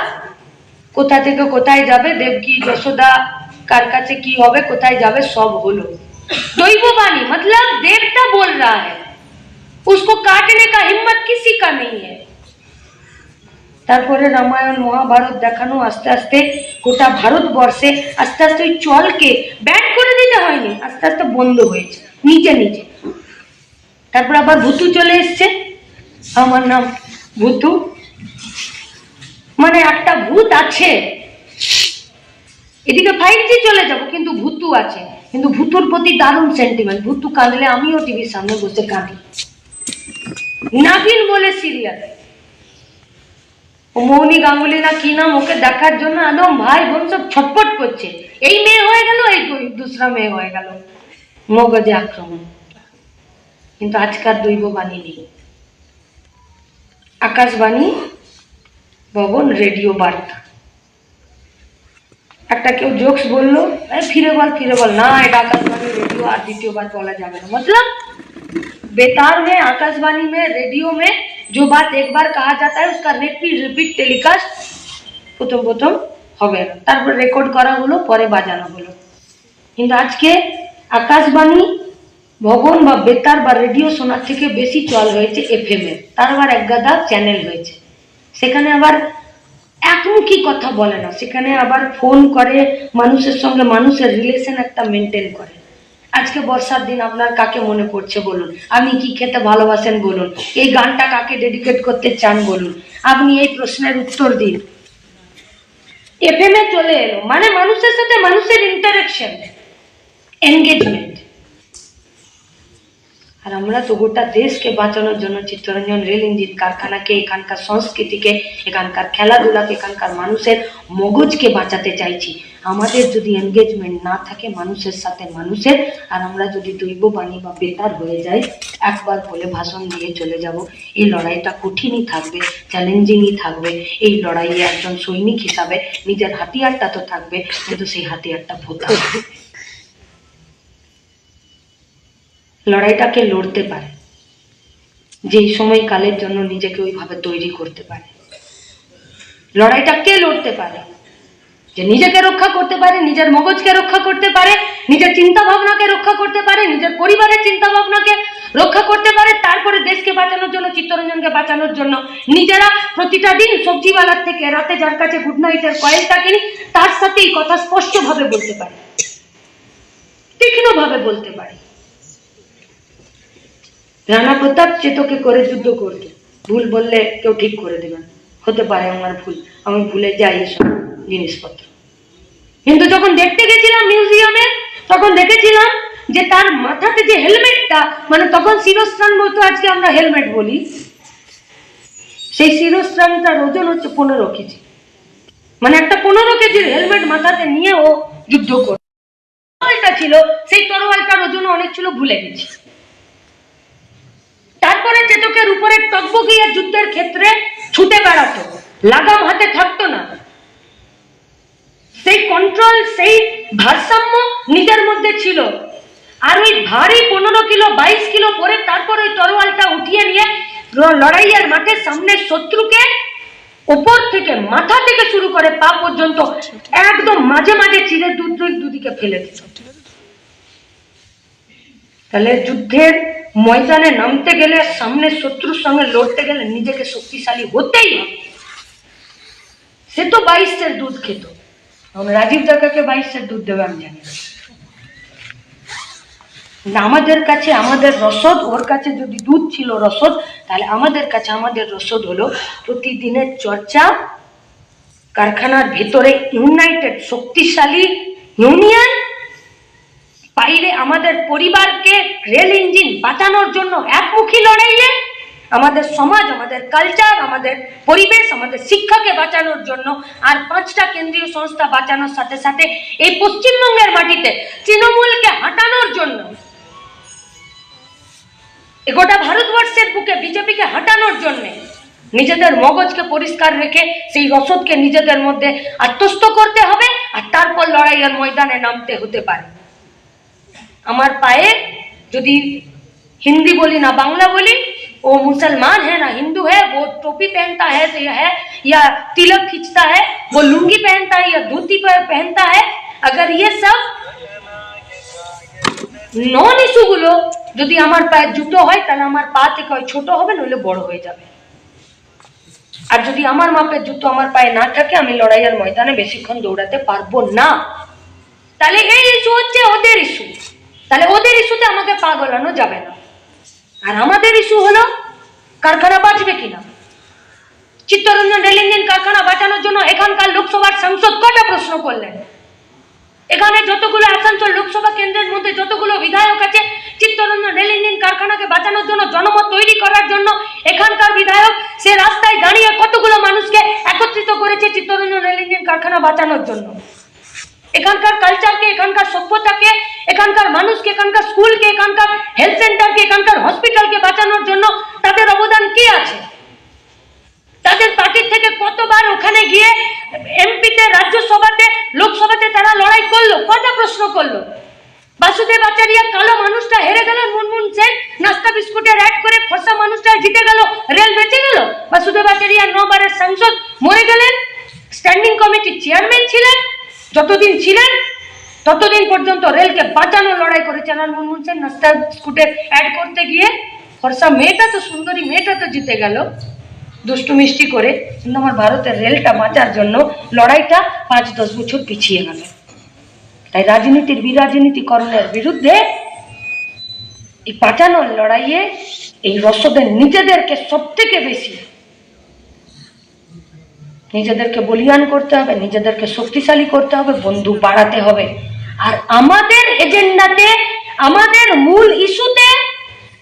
কোথা থেকে কোথায় যাবে, দেবকী যশোদা কার কাছে কি হবে, কোথায় যাবে, সব হলো। दैववाणी मतलब देवता बोल रहा है, उसको काटने का हिम्मत किसी का नहीं है। তারপরে রামায়ণ মহাভারত দেখানো আস্তে আস্তে গোটা ভারতবর্ষে আস্তে আস্তে ওই চলকে ব্যান করে দিতে হয়নি, আস্তে আস্তে বন্ধ হয়েছে নিজে নিজে। তারপর আবার ভূতু চলে এসছে, আমার নাম ভূতু, মানে একটা ভূত আছে। এদিকে 5G চলে যাব কিন্তু ভূতু আছে, কিন্তু ভূতুর প্রতি দারুণ সেন্টিমেন্ট। ভূতু কাঁদলে আমিও টিভির সামনে বসে কাঁদি। নাগিন বলে সিরিয়াল, মৌনি গাঙ্গুলি না কি নাম, ওকে দেখার জন্য একদম ভাই বোন সব ছটপট করছে। এই মেয়ে হয়ে গেল, এই দুসরা মেয়ে হয়ে গেল, মগজে আক্রমণ। কিন্তু আজকাল দৈববাণী নেই, আকাশবাণী ভবন রেডিও বার্তা। একটা কেউ জোকস বললো, ফিরে বল না, এটা आकाशवाणी रेडियो আর দ্বিতীয়বার বলা যাবে না। मतलब बेतार में, आकाशवाणी में, रेडियो में जो बात एक बार कहा जाता है उसका रिपीट टेलीकास्ट প্রথম হবে না, তারপর রেকর্ড করা হলো, পরে বাজানো হলো। কিন্তু আজকে আকাশবাণী ভবন বা বেতার বা রেডিও শোনার থেকে বেশি চল হয়েছে FM এর। তার আবার এক গাদা চ্যানেল হয়েছে, সেখানে আবার একমুখী কথা বলে না, সেখানে আবার ফোন করে, মানুষের সঙ্গে মানুষের রিলেশন একটা মেনটেন করে। আজকে বর্ষার দিন আপনার কাকে মনে পড়ছে বলুন, আপনি কি খেতে ভালোবাসেন বলুন, এই গানটা কাকে ডেডিকেট করতে চান বলুন, আপনি এই প্রশ্নের উত্তর দিন। এফএম এ চলে এলো মানে মানুষের সাথে মানুষের ইন্টারাকশন, এনগেজমেন্ট। আর আমরা তো গোটা দেশকে বাঁচানোর জন্য চিত্তরঞ্জন রেল ইঞ্জিন কারখানাকে, এখানকার সংস্কৃতিকে, এখানকার খেলাধুলাকে, এখানকার মানুষের মগজকে বাঁচাতে চাইছি। আমাদের যদি এনগেজমেন্ট না থাকে মানুষের সাথে মানুষের, আর আমরা যদি দৈববাণী বা বেতার হয়ে যাই, একবার বলে ভাষণ দিয়ে চলে যাব, এই লড়াইটা কঠিনই থাকবে, চ্যালেঞ্জিংই থাকবে। এই লড়াইয়ে একজন সৈনিক হিসাবে নিজের হাতিয়ারটা তো থাকবে, কিন্তু সেই হাতিয়ারটা ভোতা হবে। লড়াইটাকে লড়তে পারে যেই সময় কালের জন্য নিজেকে ওইভাবে তৈরি করতে পারে। লড়াইটা কে লড়তে পারে? যে নিজেকে রক্ষা করতে পারে, নিজের মগজকে রক্ষা করতে পারে, নিজের চিন্তা ভাবনাকে রক্ষা করতে পারে, নিজের পরিবারের চিন্তা ভাবনাকে রক্ষা করতে পারে, তারপরে দেশকে বাঁচানোর জন্য, চিত্তরঞ্জনকে বাঁচানোর জন্য নিজেরা প্রতিটা দিন সবজিওয়ালার থেকে রাতে যার কাছে গুড নাইটের কয়েলটা কিনি, তার সাথে এই কথা স্পষ্টভাবে বলতে পারে, তীক্ষ্ণভাবে বলতে পারে। রানা প্রতাপ চেতকে করে যুদ্ধ করতো, ভুল বললে কেউ ঠিক করে দেবেন, হতে পারে আমার ভুল, আমি ভুলে যাই এসব জিনিসপত্র। কিন্তু যখন দেখতে গেছিলাম মিউজিয়ামে, তখন দেখেছিলাম যে তার মাথাতে যে হেলমেটটা, মানে তখন শিরস্ত্রাণ বলতো, আজকে আমরা হেলমেট বলি, সেই শিরস্ত্রাণটার ওজন হচ্ছে 15 কেজি। মানে একটা 15 কেজির হেলমেট মাথাতে নিয়ে ও যুদ্ধ করত। তরোয়ালটা ছিল, সেই তরোয়ালটার ওজন অনেক ছিল, ভুলে গেছি। তারপরে চেতকের উপরে টকবগিয়ে যুদ্ধের ক্ষেত্রে ছুটে বেড়াতো, লাগাম হাতে থাকতো না। সেই কন্ট্রোল, সেই ভারসাম্য নিজের মধ্যে ছিল। আর ওই ভারী 15 কিলো 22 কিলো পরে তারপর ওই তরোয়ালটা উঠিয়ে নিয়ে লড়াইয়ের মাঠে সামনের শত্রুকে উপর থেকে, মাথা থেকে শুরু করে পা পর্যন্ত একদম মাঝে মাঝে চিরে দুদিকে ফেলে দিত। তাহলে যুদ্ধের ময়দানে নামতে গেলে, সামনে শত্রুর সঙ্গে লড়তে গেলে নিজেকে শক্তিশালী হতেই হবে। সে তো 22-এর দুধ খেত, রাজীব দাকাকে 22-এর দুধ দেবে আমি জানি না। আমাদের কাছে আমাদের রসদ, ওর কাছে যদি দুধ ছিল রসদ, তাহলে আমাদের কাছে আমাদের রসদ হলো প্রতিদিনের চর্চা, কারখানার ভেতরে ইউনাইটেড শক্তিশালী ইউনিয়ন, বাইরে আমাদের পরিবারকে রেল ইঞ্জিন বাঁচানোর জন্য একমুখী লড়াইয়ে, আমাদের সমাজ, আমাদের কালচার, আমাদের পরিবেশ, আমাদের শিক্ষাকে বাঁচানোর জন্য, আর 5টা কেন্দ্রীয় সংস্থা বাঁচানোর সাথে সাথে এই পশ্চিমবঙ্গের মাটিতে তৃণমূলকে হাঁটানোর জন্য, গোটা ভারতবর্ষের বুকে বিজেপিকে হাঁটানোর জন্য নিজেদের মগজকে পরিষ্কার রেখে সেই রসদকে নিজেদের মধ্যে আত্মস্থ করতে হবে, আর তারপর লড়াইয়ের ময়দানে নামতে হতে পারে। আমার পায়ে যদি हिंदी बोली ना बांग्ला बोली, वो मुसलमान है ना हिंदू है, वो टोपी पहनता है या तिलक खींचता है, वो लुंगी पहनता है या धोती पहनता है, अगर ये सब নন ইস্যু গুলো যদি আমার পায়ে জুতো হয়, তাহলে আমার পা থেকে হয় ছোট হবে, নইলে বড় হয়ে যাবে। আর যদি আমার মাপের জুতো আমার পায়ে না থাকে, আমি লড়াইয়ের ময়দানে বেশিক্ষণ দৌড়াতে পারবো না। তাহলে এই ইস্যু হচ্ছে ওদের ইস্যু, তাহলে ওদের ইস্যুতে আমাকে পা গলানো যাবে না। আর আমাদের ইস্যু হলো কারখানা বাঁচবে কিনা। চিত্তরঞ্জন রেল ইঞ্জিন কারখানা বাঁচানোর জন্য এখানকার লোকসভার সাংসদ কটা প্রশ্ন করলেন। এখানে যতগুলো আসানসোল লোকসভা কেন্দ্রের মধ্যে যতগুলো বিধায়ক আছে, চিত্তরঞ্জন রেল ইঞ্জিন কারখানাকে বাঁচানোর জন্য, জনমত তৈরি করার জন্য এখানকার বিধায়ক সে রাস্তায় দাঁড়িয়ে কতগুলো মানুষকে একত্রিত করেছে চিত্তরঞ্জন রেল ইঞ্জিন কারখানা বাঁচানোর জন্য। এখানকার কালচারকে, এখানকার সভ্যতাকে, এখানকার মানুষকে, এখানকার স্কুলকে, এখানকার হেলথ সেন্টারকে, এখানকার হসপিটালকে বাঁচানোর জন্য তাদের অবদান কি আছে? তাদের পার্টির থেকে কতবার ওখানে গিয়ে এমপিতে, রাজ্যসভাতে, লোকসভাতে তারা লড়াই করলো, কটা প্রশ্ন করলো। বাসুদেব আচারিয়া কালো মানুষটা হেরে গেল, মুনমুন সেন নাস্তা বিস্কুটের অ্যাড করে ফর্সা মানুষটা জিতে গেল, রেল বেঁচে গেল। বাসুদেব আচারিয়া 9 বারের সাংসদ মরে গেলেন, স্ট্যান্ডিং কমিটির চেয়ারম্যান ছিলেন, যতদিন ছিলেন ততদিন পর্যন্ত রেলকে বাঁচানোর লড়াই করেছেন। আর মুনমুন সেন নাস্তা বিস্কুটের অ্যাড করতে গিয়ে ফর্সা মেয়েটা তো, সুন্দরী মেয়েটা তো জিতে গেল, দুষ্টু মিষ্টি করে, কিন্তু আমার ভারতের রেলটা বাঁচার জন্য লড়াইটা 5-10 বছর পিছিয়ে গেল। তাই রাজনীতির বিরাজনীতিকরণের বিরুদ্ধে এই বাঁচানোর লড়াইয়ে এই রসদের নিজেদেরকে সব থেকে বেশি নিজেদেরকে বলিয়ান করতে হবে, নিজেদেরকে শক্তিশালী করতে হবে, বন্দুক বাড়াতে হবে। আর আমাদের এজেন্ডাতে, আমাদের মূল ইস্যুতে,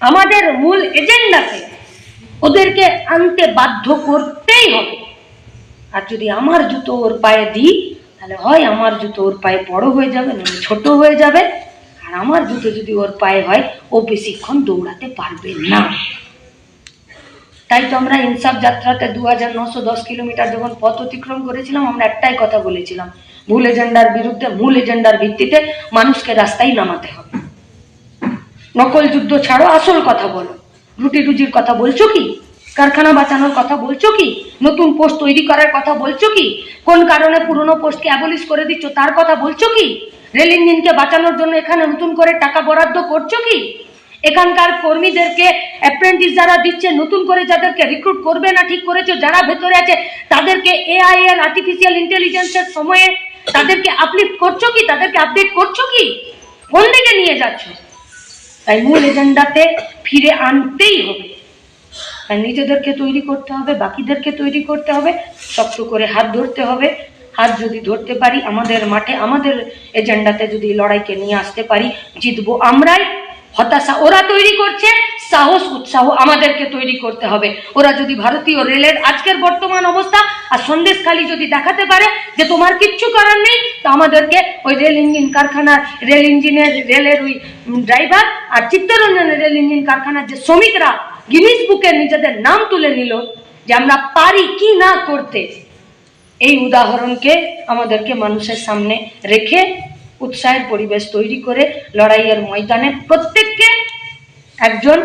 আমাদের মূল এজেন্ডাতে ওদেরকে আনতে বাধ্য করতেই হবে। আর যদি আমার জুতো ওর পায়ে দিই, তাহলে হয় আমার জুতো ওর পায়ে বড় হয়ে যাবে, নইলে ছোট হয়ে যাবে। আর আমার জুতো যদি ওর পায়ে হয়, ও বেশিক্ষণ দৌড়াতে পারবে না। তাই তো আমরা ইনসাফ যাত্রাতে 2910 কিলোমিটার যখন পথ অতিক্রম করেছিলাম, আমরা একটাই কথা বলেছিলাম, ভুল এজেন্ডার বিরুদ্ধে মূল এজেন্ডার ভিত্তিতে মানুষকে রাস্তায় নামাতে হবে। নকল যুদ্ধ ছাড়ো, আসল কথা বলো। রুটি রুজির কথা বলছো কি? কারখানা বাঁচানোর কথা বলছো কি? নতুন পোস্ট তৈরি করার কথা বলছো কি? কোন কারণে পুরনো পোস্টকে অ্যাবলিশ করে দিচ্ছ তার কথা বলছো কি? রেল ইঞ্জিনকে বাঁচানোর জন্য এখানে নতুন করে টাকা বরাদ্দ করছো কি? এখানকার কর্মীদেরকে অ্যাপ্রেন্টিস যারা দিচ্ছে, নতুন করে যাদেরকে রিক্রুট করবে না ঠিক করেছো, যারা ভেতরে আছে তাদেরকে এআই এর আর্টিফিশিয়াল ইন্টেলিজেন্সের সময়ে তাদেরকে আপলিফট করছো কি? তাদেরকে আপডেট করছো কি? কোন দিকে নিয়ে যাচ্ছ? তাই মূল এজেন্ডাতে ফিরে আনতেই হবে। তাই নিজেদেরকে তৈরি করতে হবে, বাকিদেরকে তৈরি করতে হবে, শক্ত করে হাত ধরতে হবে। হাত যদি ধরতে পারি, আমাদের মাঠে আমাদের এজেন্ডাতে যদি লড়াইকে নিয়ে আসতে পারি, জিতবো আমরাই। হতাশা ওরা তৈরি করছে, সাহস উৎসাহ আমাদেরকে তৈরি করতে হবে। ওরা যদি ভারতীয় রেলের আজকের বর্তমান অবস্থা আর সন্দেশখালি যদি দেখাতে পারে যে তোমার কিচ্ছু করার নেই, তো আমাদেরকে ওই রেল ইঞ্জিন কারখানার রেল ইঞ্জিনের রেলের ওই ড্রাইভার আর চিত্তরঞ্জনের রেল ইঞ্জিন কারখানার যে শ্রমিকরা গিনিস বুকে নিজেদের নাম তুলে নিল যে আমরা পারি কি না করতে, এই উদাহরণকে আমাদেরকে মানুষের সামনে রেখে উৎসাহের পরিবেশ তৈরি করে লড়াইয়ের ময়দানে প্রত্যেককে একজন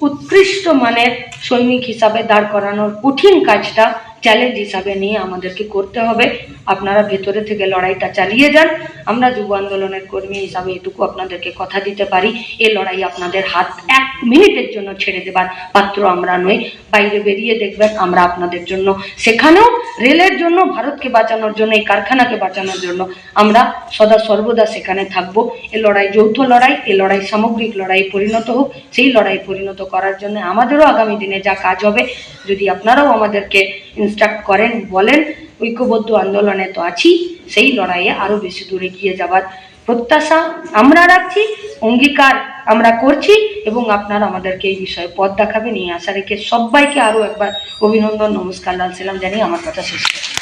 উৎকৃষ্ট মানের সৈনিক হিসাবে দাঁড় করানোর কঠিন কাজটা চ্যালেঞ্জ হিসাবে নিয়ে আমাদেরকে করতে হবে। আপনারা ভেতরে থেকে লড়াইটা চালিয়ে যান। আমরা যুব আন্দোলনের কর্মী হিসাবে এটুকু আপনাদেরকে কথা দিতে পারি, এই লড়াই আপনাদের হাত 1 মিনিটের জন্য ছেড়ে দেবার পাত্র আমরা নই। বাইরে বেরিয়ে দেখবেন আমরা আপনাদের জন্য, সেখানেও রেলের জন্য, ভারতকে বাঁচানোর জন্য, এই কারখানাকে বাঁচানোর জন্য আমরা সদা সর্বদা সেখানে থাকবো। এই লড়াই যৌথ লড়াই, এই লড়াই সামগ্রিক লড়াই পরিণত হোক। সেই লড়াই পরিণত করার জন্য আমাদেরও আগামী দিনে যা কাজ হবে, যদি আপনারাও আমাদেরকে ইনস্ট্রাক্ট করেন, বলেন, ঐক্যবদ্ধ আন্দোলনে তো আছি, সেই লড়াইয়ে আরো বেশি দূরে গিয়ে যাবার প্রত্যাশা আমরা রাখছি, অঙ্গীকার আমরা করছি, এবং আপনারা আমাদেরকে এই বিষয়ে পথ দেখাবেন। এই আশা রেখে সবাইকে আরো একবার অভিনন্দন, নমস্কার, লাল সালাম জানিয়ে আমার কথা শেষ করছি।